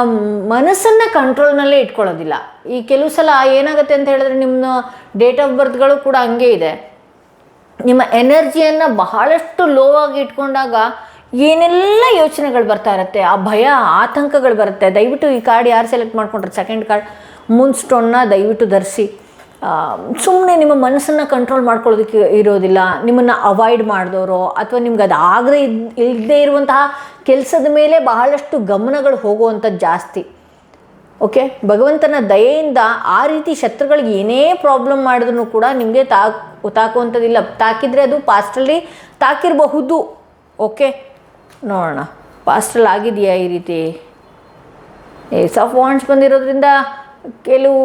ಮನಸ್ಸನ್ನು ಕಂಟ್ರೋಲ್ನಲ್ಲೇ ಇಟ್ಕೊಳ್ಳೋದಿಲ್ಲ. ಈ ಕೆಲವು ಸಲ ಏನಾಗುತ್ತೆ ಅಂತ ಹೇಳಿದ್ರೆ ನಿಮ್ಮ ಡೇಟ್ ಆಫ್ ಬರ್ತ್ಗಳು ಕೂಡ ಹಂಗೆ ಇದೆ. ನಿಮ್ಮ ಎನರ್ಜಿಯನ್ನು ಬಹಳಷ್ಟು ಲೋ ಆಗಿ ಇಟ್ಕೊಂಡಾಗ ಏನೆಲ್ಲ ಯೋಚನೆಗಳು ಬರ್ತಾ ಇರುತ್ತೆ, ಆ ಭಯ ಆತಂಕಗಳು ಬರುತ್ತೆ. ದಯವಿಟ್ಟು ಈ ಕಾರ್ಡ್ ಯಾರು ಸೆಲೆಕ್ಟ್ ಮಾಡ್ಕೊಂಡ್ರೆ ಸೆಕೆಂಡ್ ಕಾರ್ಡ್ ಮೂನ್ ಸ್ಟೋನ್ನ ದಯವಿಟ್ಟು ಧರಿಸಿ. ಸುಮ್ಮನೆ ನಿಮ್ಮ ಮನಸ್ಸನ್ನು ಕಂಟ್ರೋಲ್ ಮಾಡ್ಕೊಳ್ಳೋದಕ್ಕೆ ಇರೋದಿಲ್ಲ. ನಿಮ್ಮನ್ನು ಅವಾಯ್ಡ್ ಮಾಡಿದವರು ಅಥವಾ ನಿಮ್ಗೆ ಅದು ಆಗದೆ ಇಲ್ಲದೇ ಇರುವಂತಹ ಕೆಲಸದ ಮೇಲೆ ಬಹಳಷ್ಟು ಗಮನಗಳು ಹೋಗುವಂಥದ್ದು ಜಾಸ್ತಿ. ಓಕೆ, ಭಗವಂತನ ದಯೆಯಿಂದ ಆ ರೀತಿ ಶತ್ರುಗಳಿಗೆ ಏನೇ ಪ್ರಾಬ್ಲಮ್ ಮಾಡಿದ್ರು ಕೂಡ ನಿಮಗೆ ತಾಕುವಂಥದ್ದಿಲ್ಲ. ತಾಕಿದರೆ ಅದು ಪಾಸ್ಟಲ್ಲಿ ತಾಕಿರಬಹುದು. ಓಕೆ, ನೋಡೋಣ ಪಾಸ್ಟಲ್ಲಿ ಆಗಿದೆಯಾ ಈ ರೀತಿ. ಏಸ್ ಆಫ್ ವಾಂಡ್ಸ್ ಬಂದಿರೋದ್ರಿಂದ ಕೆಲವು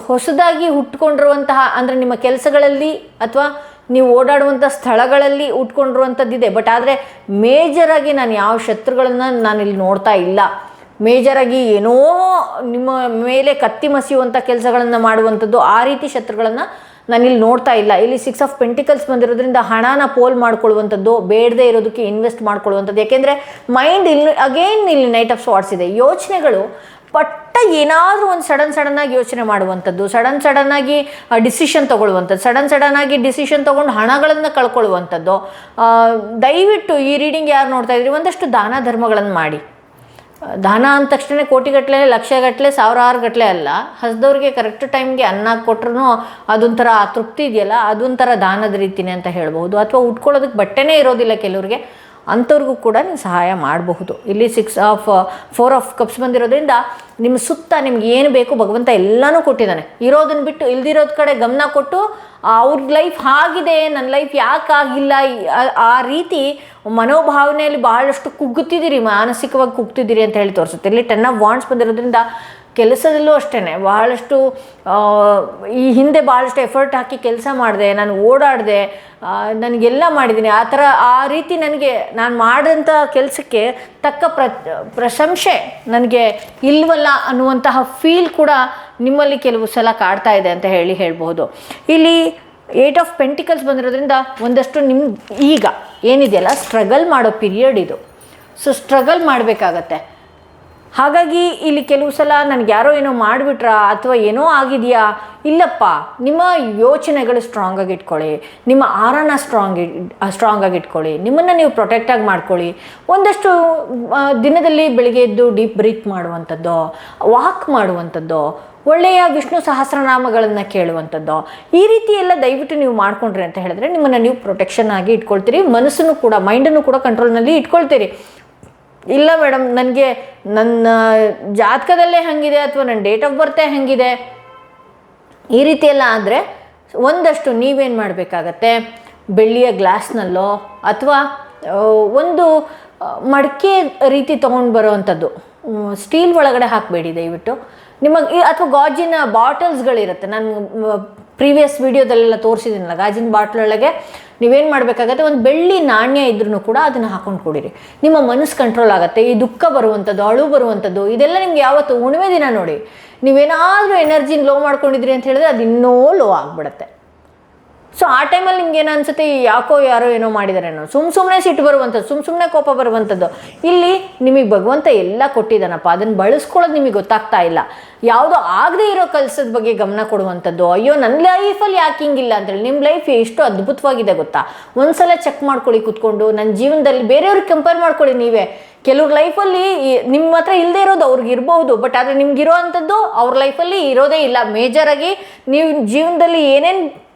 ಹೊಸದಾಗಿ ಹುಟ್ಕೊಂಡಿರುವಂತಹ, ಅಂದರೆ ನಿಮ್ಮ ಕೆಲಸಗಳಲ್ಲಿ ಅಥವಾ ನೀವು ಓಡಾಡುವಂಥ ಸ್ಥಳಗಳಲ್ಲಿ ಹುಟ್ಕೊಂಡಿರುವಂಥದ್ದಿದೆ. ಬಟ್ ಆದರೆ ಮೇಜರಾಗಿ ನಾನು ಯಾವ ಶತ್ರುಗಳನ್ನು ನಾನಿಲ್ಲಿ ನೋಡ್ತಾ ಇಲ್ಲ. ಮೇಜರಾಗಿ ಏನೋ ನಿಮ್ಮ ಮೇಲೆ ಕತ್ತಿ ಮಸಿಯುವಂಥ ಕೆಲಸಗಳನ್ನು ಮಾಡುವಂಥದ್ದು, ಆ ರೀತಿ ಶತ್ರುಗಳನ್ನು ನಾನಿಲ್ಲಿ ನೋಡ್ತಾ ಇಲ್ಲ. ಇಲ್ಲಿ 6 ಆಫ್ ಪೆಂಟಿಕಲ್ಸ್ ಬಂದಿರೋದ್ರಿಂದ ಹಣನ ಪೋಲ್ ಮಾಡ್ಕೊಳ್ಳುವಂಥದ್ದು, ಬೇಡದೇ ಇರೋದಕ್ಕೆ ಇನ್ವೆಸ್ಟ್ ಮಾಡ್ಕೊಳ್ಳುವಂಥದ್ದು. ಯಾಕೆಂದರೆ ಮೈಂಡ್ ಇಲ್ಲಿ ನೈಟ್ ಆಫ್ ಸ್ವಾರ್ಡ್ಸ್ ಇದೆ. ಯೋಚನೆಗಳು ಪಟ್ಟ ಏನಾದರೂ ಒಂದು ಸಡನ್ನಾಗಿ ಯೋಚನೆ ಮಾಡುವಂಥದ್ದು, ಸಡನ್ನಾಗಿ ಡಿಸಿಷನ್ ತೊಗೊಳ್ಳುವಂಥದ್ದು, ಸಡನ್ನಾಗಿ ಡಿಸಿಷನ್ ತೊಗೊಂಡು ಹಣಗಳನ್ನು ಕಳ್ಕೊಳ್ಳುವಂಥದ್ದು. ದಯವಿಟ್ಟು ಈ ರೀಡಿಂಗ್ ಯಾರು ನೋಡ್ತಾ ಇದ್ರಿ ಒಂದಷ್ಟು ದಾನ ಧರ್ಮಗಳನ್ನು ಮಾಡಿ. ದಾನ ಅಂದ ತಕ್ಷಣ ಕೋಟಿಗಟ್ಟಲೆ, ಲಕ್ಷಗಟ್ಟಲೆ, ಸಾವಿರಾರು ಗಟ್ಟಲೆ ಅಲ್ಲ. ಹಸ್ದವ್ರಿಗೆ ಕರೆಕ್ಟ್ ಟೈಮ್ಗೆ ಅನ್ನ ಕೊಟ್ಟರು ಅದೊಂಥರ ತೃಪ್ತಿ ಇದೆಯಲ್ಲ, ಅದೊಂಥರ ದಾನದ ರೀತಿನೇ ಅಂತ ಹೇಳ್ಬೋದು. ಅಥವಾ ಉಟ್ಕೊಳ್ಳೋದಕ್ಕೆ ಬಟ್ಟೆನೇ ಇರೋದಿಲ್ಲ ಕೆಲವ್ರಿಗೆ, ಅಂಥವ್ರಿಗೂ ಕೂಡ ನೀವು ಸಹಾಯ ಮಾಡಬಹುದು. ಇಲ್ಲಿ 4 ಆಫ್ ಕಪ್ಸ್ ಬಂದಿರೋದ್ರಿಂದ ನಿಮ್ಮ ಸುತ್ತ ನಿಮ್ಗೆ ಏನು ಬೇಕು ಭಗವಂತ ಎಲ್ಲನೂ ಕೊಟ್ಟಿದ್ದಾನೆ. ಇರೋದನ್ನು ಬಿಟ್ಟು ಇಲ್ದಿರೋದ ಕಡೆ ಗಮನ ಕೊಟ್ಟು ಅವ್ರ ಲೈಫ್ ಆಗಿದೆ, ನನ್ನ ಲೈಫ್ ಯಾಕಾಗಿಲ್ಲ, ಆ ರೀತಿ ಮನೋಭಾವನೆಯಲ್ಲಿ ಬಹಳಷ್ಟು ಕುಗ್ಗುತ್ತಿದ್ದೀರಿ, ಮಾನಸಿಕವಾಗಿ ಕುಗ್ತಿದ್ದೀರಿ ಅಂತ ಹೇಳಿ ತೋರಿಸುತ್ತೆ. ಇಲ್ಲಿ 10 ಆಫ್ ವಾಂಡ್ಸ್ ಬಂದಿರೋದ್ರಿಂದ ಕೆಲಸದಲ್ಲೂ ಅಷ್ಟೇ ಬಹಳಷ್ಟು ಈ ಹಿಂದೆ ಭಾಳಷ್ಟು ಎಫರ್ಟ್ ಹಾಕಿ ಕೆಲಸ ಮಾಡಿದೆ, ನಾನು ಓಡಾಡಿದೆ, ನನಗೆಲ್ಲ ಮಾಡಿದ್ದೀನಿ. ಆ ರೀತಿ ನನಗೆ ನಾನು ಮಾಡಿದಂಥ ಕೆಲಸಕ್ಕೆ ತಕ್ಕ ಪ್ರಶಂಸೆ ನನಗೆ ಇಲ್ವಲ್ಲ ಅನ್ನುವಂತಹ ಫೀಲ್ ಕೂಡ ನಿಮ್ಮಲ್ಲಿ ಕೆಲವು ಸಲ ಕಾಡ್ತಾ ಇದೆ ಅಂತ ಹೇಳ್ಬೋದು. ಇಲ್ಲಿ 8 ಆಫ್ ಪೆಂಟಿಕಲ್ಸ್ ಬಂದಿರೋದ್ರಿಂದ ಒಂದಷ್ಟು ಈಗ ಏನಿದೆಯಲ್ಲ ಸ್ಟ್ರಗಲ್ ಮಾಡೋ ಪೀರಿಯಡ್ ಇದು. ಸೊ ಸ್ಟ್ರಗಲ್ ಮಾಡಬೇಕಾಗತ್ತೆ. ಹಾಗಾಗಿ ಇಲ್ಲಿ ಕೆಲವು ಸಲ ನನಗೆ ಯಾರೋ ಏನೋ ಮಾಡಿಬಿಟ್ರಾ ಅಥವಾ ಏನೋ ಆಗಿದೆಯಾ, ಇಲ್ಲಪ್ಪ, ನಿಮ್ಮ ಯೋಚನೆಗಳು ಸ್ಟ್ರಾಂಗಾಗಿ ಇಟ್ಕೊಳ್ಳಿ, ನಿಮ್ಮ ಆರನ ಸ್ಟ್ರಾಂಗಾಗಿ ಇಟ್ಕೊಳ್ಳಿ, ನಿಮ್ಮನ್ನು ನೀವು ಪ್ರೊಟೆಕ್ಟಾಗಿ ಮಾಡ್ಕೊಳ್ಳಿ. ಒಂದಷ್ಟು ದಿನದಲ್ಲಿ ಬೆಳಿಗ್ಗೆ ಎದ್ದು ಡೀಪ್ ಬ್ರೀತ್ ಮಾಡುವಂಥದ್ದು, ವಾಕ್ ಮಾಡುವಂಥದ್ದು, ಒಳ್ಳೆಯ ವಿಷ್ಣು ಸಹಸ್ರನಾಮಗಳನ್ನು ಕೇಳುವಂಥದ್ದು, ಈ ರೀತಿ ಎಲ್ಲ ದಯವಿಟ್ಟು ನೀವು ಮಾಡ್ಕೊಂಡ್ರಿ ಅಂತ ಹೇಳಿದ್ರೆ ನಿಮ್ಮನ್ನು ನೀವು ಪ್ರೊಟೆಕ್ಷನ್ ಆಗಿ ಇಟ್ಕೊಳ್ತೀರಿ. ಮನಸ್ಸನ್ನು ಕೂಡ, ಮೈಂಡನ್ನು ಕೂಡ ಕಂಟ್ರೋಲ್ನಲ್ಲಿ ಇಟ್ಕೊಳ್ತೀರಿ. ಇಲ್ಲ ಮೇಡಮ್, ನನಗೆ ನನ್ನ ಜಾತಕದಲ್ಲೇ ಹಾಗಿದೆ ಅಥವಾ ನನ್ನ ಡೇಟ್ ಆಫ್ ಬರ್ತೇ ಹಾಗಿದೆ, ಈ ರೀತಿ ಎಲ್ಲ ಆದರೆ ಒಂದಷ್ಟು ನೀವೇನು ಮಾಡಬೇಕಾಗತ್ತೆ, ಬೆಳ್ಳಿಯ ಗ್ಲಾಸ್ನಲ್ಲೋ ಅಥವಾ ಒಂದು ಮಡಿಕೆ ರೀತಿ ತೊಗೊಂಡು ಬರೋವಂಥದ್ದು, ಸ್ಟೀಲ್ ಒಳಗಡೆ ಹಾಕಬೇಡಿ ದಯವಿಟ್ಟು. ನಿಮಗೆ ಅಥವಾ ಗಾಜಿನ ಬಾಟಲ್ಸ್ಗಳಿರುತ್ತೆ, ನಾನು ಪ್ರೀವಿಯಸ್ ವೀಡಿಯೋದಲ್ಲೆಲ್ಲ ತೋರಿಸಿದ್ದೀನಲ್ಲ, ಗಾಜಿನ ಬಾಟ್ಲೊಳಗೆ ನೀವೇನು ಮಾಡಬೇಕಾಗತ್ತೆ, ಒಂದು ಬೆಳ್ಳಿ ನಾಣ್ಯ ಇದ್ರೂ ಕೂಡ ಅದನ್ನು ಹಾಕೊಂಡು ಕೊಡಿರಿ. ನಿಮ್ಮ ಮನಸ್ಸು ಕಂಟ್ರೋಲ್ ಆಗುತ್ತೆ. ಈ ದುಃಖ ಬರುವಂಥದ್ದು, ಅಳು ಬರುವಂಥದ್ದು, ಇದೆಲ್ಲ ನಿಮ್ಗೆ ಯಾವತ್ತು ಹುಣ್ಣಿಮೆ ದಿನ ನೋಡಿ, ನೀವೇನಾದರೂ ಎನರ್ಜಿನ ಲೋ ಮಾಡ್ಕೊಂಡಿದ್ರಿ ಅಂತ ಹೇಳಿದ್ರೆ ಅದು ಇನ್ನೂ ಲೋ ಆಗಿಬಿಡುತ್ತೆ. ಸೊ ಆ ಟೈಮಲ್ಲಿ ನಿಮ್ಗೆ ಏನು ಅನಿಸುತ್ತೆ, ಯಾಕೋ ಯಾರೋ ಏನೋ ಮಾಡಿದಾರೇನೋ, ಸುಮ್ಮನೆ ಸಿಟ್ಟು ಬರುವಂಥದ್ದು, ಸುಮ್ಮನೆ ಕೋಪ ಬರುವಂಥದ್ದು. ಇಲ್ಲಿ ನಿಮಗೆ ಭಗವಂತ ಎಲ್ಲ ಕೊಟ್ಟಿದ್ದಾನಪ್ಪ, ಅದನ್ನು ಬಳಸ್ಕೊಳ್ಳೋದು ನಿಮಗೆ ಗೊತ್ತಾಗ್ತಾ ಇಲ್ಲ. ಯಾವುದೋ ಆಗದೇ ಇರೋ ಕೆಲಸದ ಬಗ್ಗೆ ಗಮನ ಕೊಡುವಂಥದ್ದು, ಅಯ್ಯೋ ನನ್ನ ಲೈಫಲ್ಲಿ ಯಾಕೆ ಹಿಂಗಿಲ್ಲ ಅಂತೇಳಿ. ನಿಮ್ಮ ಲೈಫ್ ಎಷ್ಟು ಅದ್ಭುತವಾಗಿದೆ ಗೊತ್ತಾ, ಒಂದ್ಸಲ ಚೆಕ್ ಮಾಡ್ಕೊಳ್ಳಿ ಕೂತ್ಕೊಂಡು. ನನ್ನ ಜೀವನದಲ್ಲಿ ಬೇರೆಯವ್ರಿಗೆ ಕಂಪೇರ್ ಮಾಡ್ಕೊಳ್ಳಿ ನೀವೇ. ಕೆಲವ್ರ ಲೈಫಲ್ಲಿ ನಿಮ್ಮ ಹತ್ರ ಇಲ್ಲದೆ ಇರೋದು ಅವ್ರಿಗೆ ಇರ್ಬೋದು, ಬಟ್ ಆದರೆ ನಿಮ್ಗಿರೋ ಅಂಥದ್ದು ಅವ್ರ ಲೈಫಲ್ಲಿ ಇರೋದೇ ಇಲ್ಲ. ಮೇಜರಾಗಿ ನೀವು ಜೀವನದಲ್ಲಿ ಏನೇನು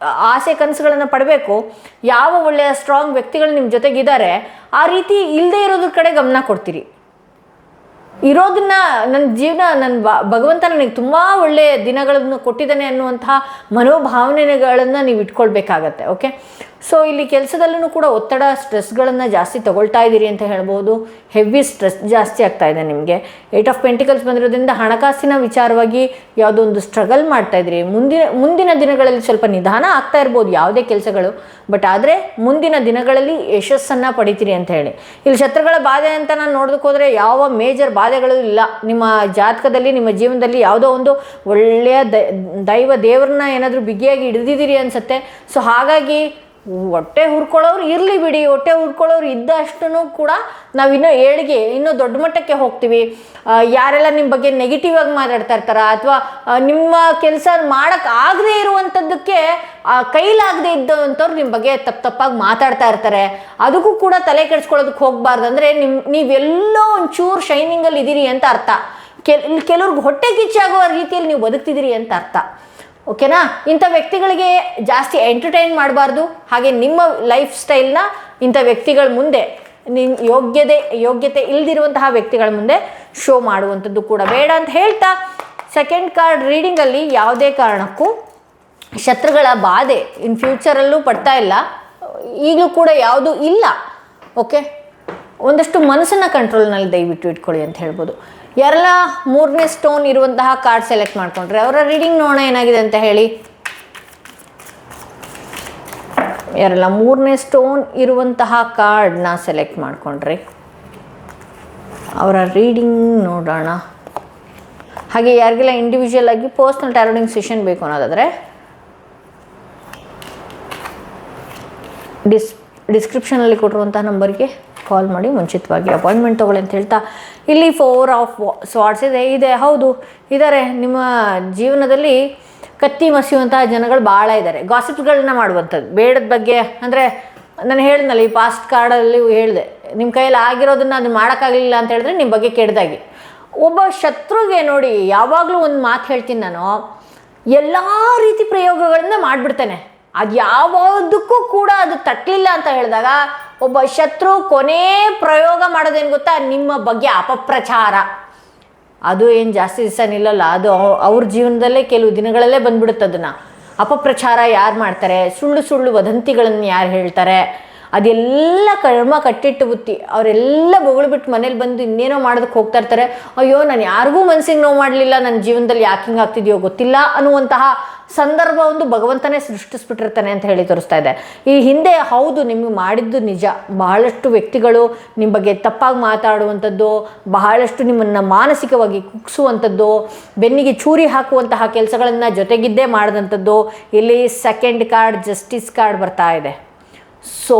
ಆಸೆ ಕನಸುಗಳನ್ನು ಪಡಬೇಕು, ಯಾವ ಒಳ್ಳೆಯ ಸ್ಟ್ರಾಂಗ್ ವ್ಯಕ್ತಿಗಳು ನಿಮ್ಮ ಜೊತೆಗಿದ್ದಾರೆ, ಆ ರೀತಿ ಇಲ್ಲದೆ ಇರೋದ್ರ ಕಡೆ ಗಮನ ಕೊಡ್ತೀರಿ. ಇರೋದನ್ನ ನನ್ನ ಜೀವನ, ನನ್ನ ಭಗವಂತ ನನಗೆ ತುಂಬ ಒಳ್ಳೆಯ ದಿನಗಳನ್ನು ಕೊಟ್ಟಿದ್ದಾನೆ ಅನ್ನುವಂತಹ ಮನೋಭಾವನೆಗಳನ್ನು ನೀವು ಇಟ್ಕೊಳ್ಬೇಕಾಗತ್ತೆ. ಓಕೆ, ಸೊ ಇಲ್ಲಿ ಕೆಲಸದಲ್ಲೂ ಕೂಡ ಒತ್ತಡ, ಸ್ಟ್ರೆಸ್ಗಳನ್ನು ಜಾಸ್ತಿ ತಗೊಳ್ತಾ ಇದ್ದೀರಿ ಅಂತ ಹೇಳ್ಬೋದು. ಹೆವಿ ಸ್ಟ್ರೆಸ್ ಜಾಸ್ತಿ ಆಗ್ತಾ ಇದೆ ನಿಮಗೆ. 8 ಆಫ್ ಪೆಂಟಿಕಲ್ಸ್ ಬಂದಿರೋದ್ರಿಂದ ಹಣಕಾಸಿನ ವಿಚಾರವಾಗಿ ಯಾವುದೋ ಒಂದು ಸ್ಟ್ರಗಲ್ ಮಾಡ್ತಾ ಇದ್ದೀರಿ. ಮುಂದಿನ ದಿನಗಳಲ್ಲಿ ಸ್ವಲ್ಪ ನಿಧಾನ ಆಗ್ತಾ ಇರ್ಬೋದು ಯಾವುದೇ ಕೆಲಸಗಳು, ಬಟ್ ಆದರೆ ಮುಂದಿನ ದಿನಗಳಲ್ಲಿ ಯಶಸ್ಸನ್ನು ಪಡಿತೀರಿ ಅಂತ ಹೇಳಿ. ಇಲ್ಲಿ ಶತ್ರುಗಳ ಬಾಧೆ ಅಂತ ನಾನು ನೋಡೋದಕ್ಕೆ ಹೋದರೆ ಯಾವ ಮೇಜರ್ ಬಾಧೆಗಳು ಇಲ್ಲ ನಿಮ್ಮ ಜಾತಕದಲ್ಲಿ. ನಿಮ್ಮ ಜೀವನದಲ್ಲಿ ಯಾವುದೋ ಒಂದು ಒಳ್ಳೆಯ ದೇವರನ್ನ ಏನಾದರೂ ಬಿಗಿಯಾಗಿ ಹಿಡಿದಿದ್ದೀರಿ ಅನಿಸುತ್ತೆ. ಸೊ ಹಾಗಾಗಿ ಹೊಟ್ಟೆ ಹುರ್ಕೊಳ್ಳೋರು ಇರಲಿ ಬಿಡಿ, ಹೊಟ್ಟೆ ಹುರ್ಕೊಳ್ಳೋರು ಇದ್ದಷ್ಟು ಕೂಡ ನಾವಿನ್ನೂ ಏಳಿಗೆ, ಇನ್ನೂ ದೊಡ್ಡ ಮಟ್ಟಕ್ಕೆ ಹೋಗ್ತೀವಿ. ಯಾರೆಲ್ಲ ನಿಮ್ಮ ಬಗ್ಗೆ ನೆಗೆಟಿವ್ ಆಗಿ ಮಾತಾಡ್ತಾ ಇರ್ತಾರ, ಅಥವಾ ನಿಮ್ಮ ಕೆಲಸ ಮಾಡೋಕ್ಕಾಗದೇ ಇರುವಂಥದ್ದಕ್ಕೆ ಕೈಲಾಗದೇ ಇದ್ದಂಥವ್ರು ನಿಮ್ಮ ಬಗ್ಗೆ ತಪ್ಪಾಗಿ ಮಾತಾಡ್ತಾ ಇರ್ತಾರೆ. ಅದಕ್ಕೂ ಕೂಡ ತಲೆ ಕೆಡಿಸ್ಕೊಳ್ಳೋದಕ್ಕೆ ಹೋಗಬಾರ್ದು. ಅಂದರೆ ನೀವೆಲ್ಲೋ ಒಂಚೂರು ಶೈನಿಂಗಲ್ಲಿ ಇದ್ದೀರಿ ಅಂತ ಅರ್ಥ. ಕೆಲವ್ರಿಗೆ ಹೊಟ್ಟೆ ಕಿಚ್ಚಾಗುವ ರೀತಿಯಲ್ಲಿ ನೀವು ಬದುಕ್ತಿದ್ದೀರಿ ಅಂತ ಅರ್ಥ. ಓಕೆನಾ? ಇಂಥ ವ್ಯಕ್ತಿಗಳಿಗೆ ಜಾಸ್ತಿ ಎಂಟರ್ಟೈನ್ ಮಾಡಬಾರ್ದು. ಹಾಗೆ ನಿಮ್ಮ ಲೈಫ್ ಸ್ಟೈಲ್ನ ಇಂಥ ವ್ಯಕ್ತಿಗಳ ಮುಂದೆ, ಯೋಗ್ಯತೆ ಇಲ್ದಿರುವಂತಹ ವ್ಯಕ್ತಿಗಳ ಮುಂದೆ ಶೋ ಮಾಡುವಂಥದ್ದು ಕೂಡ ಬೇಡ ಅಂತ ಹೇಳ್ತಾ, ಸೆಕೆಂಡ್ ಕಾರ್ಡ್ ರೀಡಿಂಗಲ್ಲಿ ಯಾವುದೇ ಕಾರಣಕ್ಕೂ ಶತ್ರುಗಳ ಬಾಧೆ ಇನ್ ಫ್ಯೂಚರಲ್ಲೂ ಪಡ್ತಾ ಇಲ್ಲ, ಈಗಲೂ ಕೂಡ ಯಾವುದೂ ಇಲ್ಲ. ಓಕೆ, ಒಂದಷ್ಟು ಮನಸ್ಸನ್ನು ಕಂಟ್ರೋಲ್ನಲ್ಲಿ ದಯವಿಟ್ಟು ಇಟ್ಕೊಳ್ಳಿ ಅಂತ ಹೇಳ್ಬೋದು. ಯಾರೆಲ್ಲ 3ನೇ ಸ್ಟೋನ್ ಇರುವಂತಹ ಕಾರ್ಡ್ ಸೆಲೆಕ್ಟ್ ಮಾಡ್ಕೊಂಡ್ರೆ ಅವರ ರೀಡಿಂಗ್ ನೋಡೋಣ ಏನಾಗಿದೆ ಅಂತ ಹೇಳಿ. ಯಾರೆಲ್ಲ 3ನೇ ಸ್ಟೋನ್ ಇರುವಂತಹ ಕಾರ್ಡ್ನ ಸೆಲೆಕ್ಟ್ ಮಾಡ್ಕೊಂಡ್ರಿ ಅವರ ರೀಡಿಂಗ್ ನೋಡೋಣ. ಹಾಗೆ ಯಾರಿಗೆಲ್ಲ ಇಂಡಿವಿಜುವಲ್ ಆಗಿ ಪರ್ಸ್ನಲ್ ಟ್ಯಾರೋಟಿಂಗ್ ಸೆಷನ್ ಬೇಕು ಅನ್ನೋದಾದರೆ ಡಿಸ್ಕ್ರಿಪ್ಷನಲ್ಲಿ ಕೊಟ್ಟಿರುವಂಥ ನಂಬರ್ಗೆ ಕಾಲ್ ಮಾಡಿ ಮುಂಚಿತವಾಗಿ ಅಪಾಯಿಂಟ್ಮೆಂಟ್ ತೊಗೊಳ್ಳಿ ಅಂತ ಹೇಳ್ತಾ, ಇಲ್ಲಿ 4 ಆಫ್ ಸ್ವಾರ್ಡ್ಸ್ ಇದೆ. ಹೌದು, ಇದ್ದಾರೆ. ನಿಮ್ಮ ಜೀವನದಲ್ಲಿ ಕತ್ತಿ ಮಸಿಯುವಂತಹ ಜನಗಳು ಭಾಳ ಇದ್ದಾರೆ. ಗಾಸಿಪ್ಗಳನ್ನ ಮಾಡುವಂಥದ್ದು, ಬೇಡದ ಬಗ್ಗೆ. ಅಂದರೆ ನಾನು ಹೇಳಿದ್ನಲ್ಲ, ಈ ಪಾಸ್ಟ್ ಕಾರ್ಡಲ್ಲಿ ಹೇಳಿದೆ, ನಿಮ್ಮ ಕೈಯಲ್ಲಿ ಆಗಿರೋದನ್ನು ಅದು ಮಾಡೋಕ್ಕಾಗಲಿಲ್ಲ ಅಂತ ಹೇಳಿದ್ರೆ ನಿಮ್ಮ ಬಗ್ಗೆ ಕೆಡ್ದಾಗಿ. ಒಬ್ಬ ಶತ್ರುಗೆ ನೋಡಿ, ಯಾವಾಗಲೂ ಒಂದು ಮಾತು ಹೇಳ್ತೀನಿ ನಾನು, ಎಲ್ಲ ರೀತಿ ಪ್ರಯೋಗಗಳನ್ನ ಮಾಡಿಬಿಡ್ತೇನೆ. ಅದು ಯಾವುದಕ್ಕೂ ಕೂಡ ಅದು ತಟ್ಟಲಿಲ್ಲ ಅಂತ ಹೇಳಿದಾಗ ಒಬ್ಬ ಶತ್ರು ಕೊನೆ ಪ್ರಯೋಗ ಮಾಡೋದೇನು ಗೊತ್ತಾ, ನಿಮ್ಮ ಬಗ್ಗೆ ಅಪಪ್ರಚಾರ. ಅದು ಏನು ಜಾಸ್ತಿ ದಿವಸ ನಿಲ್ಲಲ್ಲ, ಅದು ಅವ್ರ ಜೀವನದಲ್ಲೇ ಕೆಲವು ದಿನಗಳಲ್ಲೇ ಬಂದ್ಬಿಡುತ್ತೆ. ಅದನ್ನು ಅಪಪ್ರಚಾರ ಯಾರು ಮಾಡ್ತಾರೆ, ಸುಳ್ಳು ವದಂತಿಗಳನ್ನು ಯಾರು ಹೇಳ್ತಾರೆ, ಅದೆಲ್ಲ ಕರ್ಮ ಕಟ್ಟಿಟ್ಟು ಬುತ್ತಿ. ಅವರೆಲ್ಲ ಬೊಗಳ್ಬಿಟ್ಟು ಮನೇಲಿ ಬಂದು ಇನ್ನೇನೋ ಮಾಡೋದಕ್ಕೆ ಹೋಗ್ತಾ ಇರ್ತಾರೆ. ಅಯ್ಯೋ, ನಾನು ಯಾರಿಗೂ ಮನಸ್ಸಿಗೆ ನೋವು ಮಾಡಲಿಲ್ಲ, ನನ್ನ ಜೀವನದಲ್ಲಿ ಯಾಕೆ ಹಿಂಗೆ ಆಗ್ತಿದೆಯೋ ಗೊತ್ತಿಲ್ಲ ಅನ್ನುವಂತಹ ಸಂದರ್ಭ ಒಂದು ಭಗವಂತನೇ ಸೃಷ್ಟಿಸ್ಬಿಟ್ಟಿರ್ತಾನೆ ಅಂತ ಹೇಳಿ ತೋರಿಸ್ತಾ ಇದೆ. ಈ ಹಿಂದೆ ಹೌದು ನಿಮಗೆ ಮಾಡಿದ್ದು ನಿಜ. ಬಹಳಷ್ಟು ವ್ಯಕ್ತಿಗಳು ನಿಮ್ಮ ಬಗ್ಗೆ ತಪ್ಪಾಗಿ ಮಾತಾಡುವಂಥದ್ದು, ಬಹಳಷ್ಟು ನಿಮ್ಮನ್ನು ಮಾನಸಿಕವಾಗಿ ಕುಗ್ಸುವಂಥದ್ದು, ಬೆನ್ನಿಗೆ ಚೂರಿ ಹಾಕುವಂತಹ ಕೆಲಸಗಳನ್ನು ಜೊತೆಗಿದ್ದೇ ಮಾಡಿದಂಥದ್ದು. ಇಲ್ಲಿ ಸೆಕೆಂಡ್ ಕಾರ್ಡ್ ಜಸ್ಟಿಸ್ ಕಾರ್ಡ್ ಬರ್ತಾ ಇದೆ. ಸೊ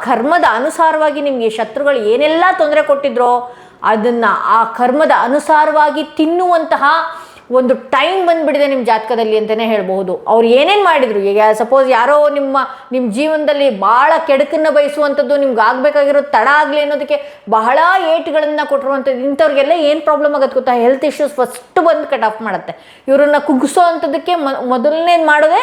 ಕರ್ಮದ ಅನುಸಾರವಾಗಿ ನಿಮಗೆ ಶತ್ರುಗಳು ಏನೆಲ್ಲ ತೊಂದರೆ ಕೊಟ್ಟಿದ್ರೋ ಅದನ್ನು ಆ ಕರ್ಮದ ಅನುಸಾರವಾಗಿ ತಿನ್ನುವಂತಹ ಒಂದು ಟೈಮ್ ಬಂದುಬಿಟ್ಟಿದೆ ನಿಮ್ಮ ಜಾತಕದಲ್ಲಿ ಅಂತಲೇ ಹೇಳ್ಬೋದು. ಅವ್ರು ಏನೇನು ಮಾಡಿದರು, ಈಗ ಸಪೋಸ್ ಯಾರೋ ನಿಮ್ಮ ಜೀವನದಲ್ಲಿ ಭಾಳ ಕೆಡುಕನ್ನು ಬಯಸುವಂಥದ್ದು, ನಿಮ್ಗೆ ಆಗಬೇಕಾಗಿರೋದು ತಡ ಆಗಲಿ ಅನ್ನೋದಕ್ಕೆ ಬಹಳ ಏಟುಗಳನ್ನು ಕೊಟ್ಟಿರುವಂಥದ್ದು. ಇಂಥವ್ರಿಗೆಲ್ಲ ಏನು ಪ್ರಾಬ್ಲಮ್ ಆಗುತ್ತೆ ಗೊತ್ತಾ, ಹೆಲ್ತ್ ಇಶ್ಯೂಸ್ ಫಸ್ಟ್ ಬಂದು ಕಟ್ ಆಫ್ ಮಾಡುತ್ತೆ. ಇವರನ್ನು ಕುಗ್ಗಿಸೋ ಅಂಥದ್ದಕ್ಕೆ ಮೊದಲನೇದು ಮಾಡೋದೇ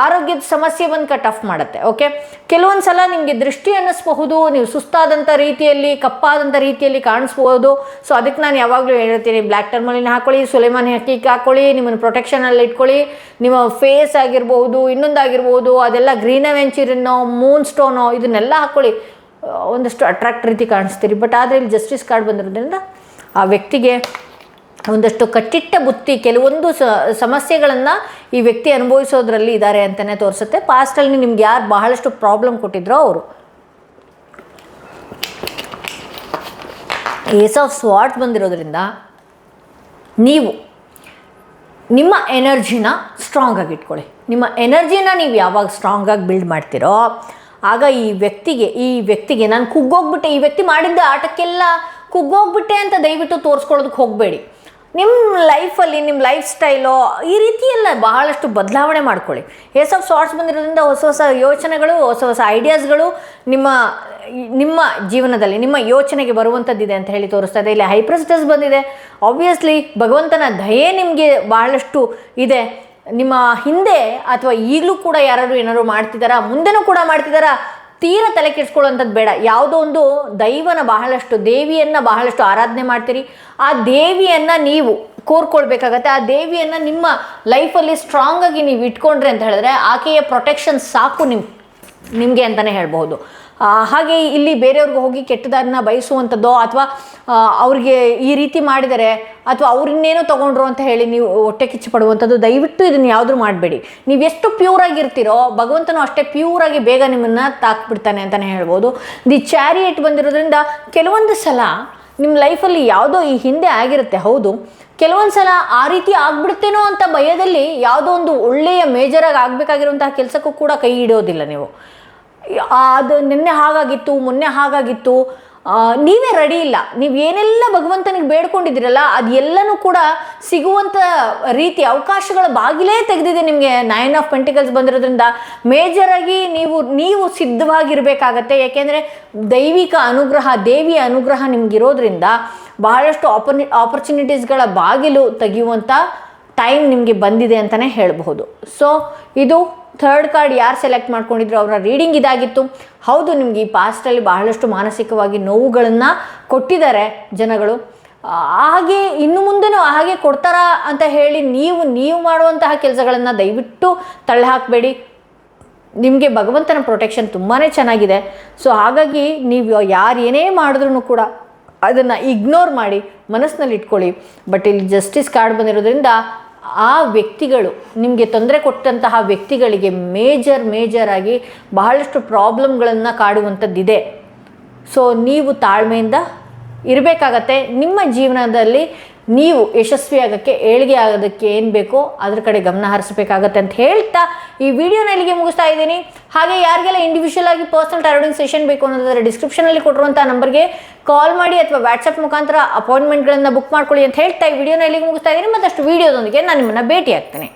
ಆರೋಗ್ಯದ ಸಮಸ್ಯೆ ಬಂದು ಕಟ್ ಆಫ್ ಮಾಡುತ್ತೆ. ಓಕೆ, ಕೆಲವೊಂದು ಸಲ ನಿಮಗೆ ದೃಷ್ಟಿ ಅನ್ನಿಸ್ಬಹುದು, ನೀವು ಸುಸ್ತಾದಂಥ ರೀತಿಯಲ್ಲಿ, ಕಪ್ಪಾದಂಥ ರೀತಿಯಲ್ಲಿ ಕಾಣಿಸ್ಬೋದು. ಸೊ ಅದಕ್ಕೆ ನಾನು ಯಾವಾಗಲೂ ಹೇಳ್ತೀನಿ, ಬ್ಲ್ಯಾಕ್ ಟರ್ಮಲಿನ್ ಹಾಕೊಳ್ಳಿ, ಸುಲೇಮಾನಿ ಹಕ್ಕಿಕ್ ಹಾಕೊಳ್ಳಿ, ನಿಮ್ಮನ್ನು ಪ್ರೊಟೆಕ್ಷನಲ್ಲಿ ಇಟ್ಕೊಳ್ಳಿ. ನಿಮ್ಮ ಫೇಸ್ ಆಗಿರ್ಬೋದು, ಇನ್ನೊಂದಾಗಿರ್ಬೋದು, ಅದೆಲ್ಲ ಗ್ರೀನ್ ಅವೆಂಚೂರಿನೋ, ಮೂನ್ ಸ್ಟೋನೋ ಇದನ್ನೆಲ್ಲ ಹಾಕ್ಕೊಳ್ಳಿ, ಒಂದಷ್ಟು ಅಟ್ರಾಕ್ಟ್ ರೀತಿ ಕಾಣಿಸ್ತೀರಿ. ಬಟ್ ಆದರೆ ಇಲ್ಲಿ ಜಸ್ಟಿಸ್ ಕಾರ್ಡ್ ಬಂದಿರೋದ್ರಿಂದ ಆ ವ್ಯಕ್ತಿಗೆ ಒಂದಷ್ಟು ಕಟ್ಟಿಟ್ಟ ಬುತ್ತಿ, ಕೆಲವೊಂದು ಸಮಸ್ಯೆಗಳನ್ನು ಈ ವ್ಯಕ್ತಿ ಅನುಭವಿಸೋದ್ರಲ್ಲಿ ಇದ್ದಾರೆ ಅಂತಲೇ ತೋರಿಸುತ್ತೆ. ಪಾಸ್ಟಲ್ಲಿ ನಿಮ್ಗೆ ಯಾರು ಬಹಳಷ್ಟು ಪ್ರಾಬ್ಲಮ್ ಕೊಟ್ಟಿದ್ರೋ ಅವರು. ಏಸ್ ಆಫ್ ಸ್ವಾರ್ಡ್ಸ್ ಬಂದಿರೋದ್ರಿಂದ ನೀವು ನಿಮ್ಮ ಎನರ್ಜಿನ ಸ್ಟ್ರಾಂಗಾಗಿ ಇಟ್ಕೊಳ್ಳಿ. ನಿಮ್ಮ ಎನರ್ಜಿನ ನೀವು ಯಾವಾಗ ಸ್ಟ್ರಾಂಗಾಗಿ ಬಿಲ್ಡ್ ಮಾಡ್ತೀರೋ ಆಗ ಈ ವ್ಯಕ್ತಿಗೆ ನಾನು ಕುಗ್ಗೋಗ್ಬಿಟ್ಟೆ, ಈ ವ್ಯಕ್ತಿ ಮಾಡಿದ್ದ ಆಟಕ್ಕೆಲ್ಲ ಕುಗ್ಗೋಗ್ಬಿಟ್ಟೆ ಅಂತ ದಯವಿಟ್ಟು ತೋರಿಸ್ಕೊಳ್ಳೋದಕ್ಕೆ ಹೋಗಬೇಡಿ. ನಿಮ್ಮ ಲೈಫಲ್ಲಿ, ನಿಮ್ಮ ಲೈಫ್ ಸ್ಟೈಲು ಈ ರೀತಿಯೆಲ್ಲ ಬಹಳಷ್ಟು ಬದಲಾವಣೆ ಮಾಡ್ಕೊಳ್ಳಿ. ಏಸ್ ಆಫ್ ಸಾರ್ಟ್ಸ್ ಬಂದಿರೋದ್ರಿಂದ ಹೊಸ ಹೊಸ ಯೋಚನೆಗಳು, ಹೊಸ ಹೊಸ ಐಡಿಯಾಸ್ಗಳು ನಿಮ್ಮ ಜೀವನದಲ್ಲಿ, ನಿಮ್ಮ ಯೋಚನೆಗೆ ಬರುವಂಥದ್ದಿದೆ ಅಂತ ಹೇಳಿ ತೋರಿಸ್ತಾ ಇದೆ. ಇಲ್ಲಿ ಹೈ ಪ್ರೆಸಿಡೆನ್ಸ್ ಬಂದಿದೆ. ಆಬ್ವಿಯಸ್ಲಿ ಭಗವಂತನ ದಯೆ ನಿಮಗೆ ಬಹಳಷ್ಟು ಇದೆ. ನಿಮ್ಮ ಹಿಂದೆ ಅಥವಾ ಈಗಲೂ ಕೂಡ ಯಾರು ಏನಾದ್ರು ಮಾಡ್ತಿದ್ದಾರಾ, ಮುಂದೆನೂ ಕೂಡ ಮಾಡ್ತಿದ್ದಾರಾ, ತೀರ ತಲೆ ಕೆಡಿಸ್ಕೊಳ್ಳೋವಂಥದ್ದು ಬೇಡ. ಯಾವುದೋ ಒಂದು ದೈವನ ಬಹಳಷ್ಟು, ದೇವಿಯನ್ನು ಬಹಳಷ್ಟು ಆರಾಧನೆ ಮಾಡ್ತೀರಿ. ಆ ದೇವಿಯನ್ನು ನೀವು ಕೋರ್ಕೊಳ್ಬೇಕಾಗತ್ತೆ. ಆ ದೇವಿಯನ್ನು ನಿಮ್ಮ ಲೈಫಲ್ಲಿ ಸ್ಟ್ರಾಂಗಾಗಿ ನೀವು ಇಟ್ಕೊಂಡ್ರೆ ಅಂತ ಹೇಳಿದ್ರೆ ಆಕೆಯ ಪ್ರೊಟೆಕ್ಷನ್ ಸಾಕು ನಿಮಗೆ ಅಂತಲೇ ಹೇಳ್ಬೋದು. ಹಾಗೆ ಇಲ್ಲಿ ಬೇರೆಯವ್ರಿಗೆ ಹೋಗಿ ಕೆಟ್ಟದನ್ನು ಬಯಸುವಂಥದ್ದೋ ಅಥವಾ ಅವ್ರಿಗೆ ಈ ರೀತಿ ಮಾಡಿದರೆ ಅಥವಾ ಅವ್ರನ್ನೇನೋ ತೊಗೊಂಡ್ರು ಅಂತ ಹೇಳಿ ನೀವು ಹೊಟ್ಟೆ ಕಿಚ್ಚು ಪಡುವಂಥದ್ದು ದಯವಿಟ್ಟು ಇದನ್ನು ಯಾವುದೂ ಮಾಡಬೇಡಿ. ನೀವು ಎಷ್ಟು ಪ್ಯೂರಾಗಿರ್ತೀರೋ ಭಗವಂತನೂ ಅಷ್ಟೇ ಪ್ಯೂರಾಗಿ ಬೇಗ ನಿಮ್ಮನ್ನು ತಾಕ್ಬಿಡ್ತಾನೆ ಅಂತಲೇ ಹೇಳ್ಬೋದು. ದಿ ಚಾರಿಯೇಟ್ ಬಂದಿರೋದ್ರಿಂದ ಕೆಲವೊಂದು ಸಲ ನಿಮ್ಮ ಲೈಫಲ್ಲಿ ಯಾವುದೋ ಈ ಹಿಂದೆ ಆಗಿರುತ್ತೆ, ಹೌದು, ಕೆಲವೊಂದು ಸಲ ಆ ರೀತಿ ಆಗ್ಬಿಡ್ತೇನೋ ಅಂತ ಭಯದಲ್ಲಿ ಯಾವುದೋ ಒಂದು ಒಳ್ಳೆಯ ಮೇಜರಾಗಿ ಆಗಬೇಕಾಗಿರುವಂತಹ ಕೆಲಸಕ್ಕೂ ಕೂಡ ಕೈ ಹಿಡಿಯೋದಿಲ್ಲ ನೀವು. ಅದು ನಿನ್ನೆ ಹಾಗಾಗಿತ್ತು, ಮೊನ್ನೆ ಹಾಗಾಗಿತ್ತು, ನೀವೇ ರೆಡಿ ಇಲ್ಲ. ನೀವು ಏನೆಲ್ಲ ಭಗವಂತನಿಗೆ ಬೇಡ್ಕೊಂಡಿದ್ದೀರಲ್ಲ ಅದು ಎಲ್ಲನೂ ಕೂಡ ಸಿಗುವಂಥ ರೀತಿ ಅವಕಾಶಗಳ ಬಾಗಿಲೇ ತೆಗೆದಿದೆ ನಿಮಗೆ. 9 ಆಫ್ ಪೆಂಟಿಕಲ್ಸ್ ಬಂದಿರೋದ್ರಿಂದ ಮೇಜರಾಗಿ ನೀವು ಸಿದ್ಧವಾಗಿರಬೇಕಾಗತ್ತೆ. ಯಾಕೆಂದರೆ ದೈವಿಕ ಅನುಗ್ರಹ, ದೇವಿಯ ಅನುಗ್ರಹ ನಿಮಗಿರೋದ್ರಿಂದ ಬಹಳಷ್ಟು ಆಪರ್ಚುನಿಟೀಸ್ಗಳ ಬಾಗಿಲು ತೆಗೆಯುವಂಥ ಟೈಮ್ ನಿಮಗೆ ಬಂದಿದೆ ಅಂತಲೇ ಹೇಳಬಹುದು. ಸೊ ಇದು ಥರ್ಡ್ ಕಾರ್ಡ್ ಯಾರು ಸೆಲೆಕ್ಟ್ ಮಾಡ್ಕೊಂಡಿದ್ರು ಅವರ ರೀಡಿಂಗ್ ಇದಾಗಿತ್ತು. ಹೌದು, ನಿಮಗೆ ಈ ಪಾಸ್ಟಲ್ಲಿ ಬಹಳಷ್ಟು ಮಾನಸಿಕವಾಗಿ ನೋವುಗಳನ್ನು ಕೊಟ್ಟಿದ್ದಾರೆ ಜನಗಳು. ಹಾಗೆ ಇನ್ನು ಮುಂದೆನೂ ಹಾಗೆ ಕೊಡ್ತಾರಾ ಅಂತ ಹೇಳಿ ನೀವು ಮಾಡುವಂತಹ ಕೆಲಸಗಳನ್ನು ದಯವಿಟ್ಟು ತಳ್ಳಿ ಹಾಕಬೇಡಿ. ನಿಮಗೆ ಭಗವಂತನ ಪ್ರೊಟೆಕ್ಷನ್ ತುಂಬಾ ಚೆನ್ನಾಗಿದೆ. ಸೊ ಹಾಗಾಗಿ ನೀವು ಯಾರು ಏನೇ ಮಾಡಿದ್ರೂ ಕೂಡ ಅದನ್ನು ಇಗ್ನೋರ್ ಮಾಡಿ ಮನಸ್ಸಿನಲ್ಲಿ ಇಟ್ಕೊಳ್ಳಿ. ಬಟ್ ಇಲ್ಲಿ ಜಸ್ಟಿಸ್ ಕಾರ್ಡ್ ಬಂದಿರೋದ್ರಿಂದ ಆ ವ್ಯಕ್ತಿಗಳು, ನಿಮಗೆ ತೊಂದರೆ ಕೊಟ್ಟಂತಹ ವ್ಯಕ್ತಿಗಳಿಗೆ ಮೇಜರ್ ಆಗಿ ಬಹಳಷ್ಟು ಪ್ರಾಬ್ಲಮ್ಗಳನ್ನು ಕಾಡುವಂಥದ್ದಿದೆ. ಸೊ ನೀವು ತಾಳ್ಮೆಯಿಂದ ಇರಬೇಕಾಗತ್ತೆ. ನಿಮ್ಮ ಜೀವನದಲ್ಲಿ ನೀವು ಯಶಸ್ವಿಯಾಗಕ್ಕೆ, ಏಳಿಗೆ ಆಗೋದಕ್ಕೆ ಏನು ಬೇಕೋ ಅದ್ರ ಕಡೆ ಗಮನ ಹರಿಸಬೇಕಾಗತ್ತೆ ಅಂತ ಹೇಳ್ತಾ ಈ ವಿಡಿಯೋನ ಇಲ್ಲಿಗೆ ಮುಗಿಸ್ತಾ ಇದ್ದೀನಿ. ಹಾಗೆ ಯಾರಿಗೆಲ್ಲ ಇಂಡಿವಿಜುವಲ್ ಆಗಿ ಪರ್ಸನಲ್ ಟಾರೋಟಿಂಗ್ ಸೆಷನ್ ಬೇಕು ಅನ್ನೋದಾದ್ರೆ ಡಿಸ್ಕ್ರಿಪ್ಷನಲ್ಲಿ ಕೊಟ್ಟಿರುವಂಥ ನಂಬರ್ಗೆ ಕಾಲ್ ಮಾಡಿ ಅಥವಾ ವಾಟ್ಸಪ್ ಮುಖಾಂತರ ಅಪಾಯಿಂಟ್ಮೆಂಟ್ಗಳನ್ನು ಬುಕ್ ಮಾಡ್ಕೊಳ್ಳಿ ಅಂತ ಹೇಳ್ತಾ ಈ ವಿಡಿಯೋನ ಇಲ್ಲಿಗೆ ಮುಗಿಸ್ತಾ ಇದ್ದೀನಿ. ಮತ್ತಷ್ಟು ವಿಡಿಯೋದೊಂದಿಗೆ ನಾನು ನಿಮ್ಮನ್ನು ಭೇಟಿ ಆಗ್ತೇನೆ.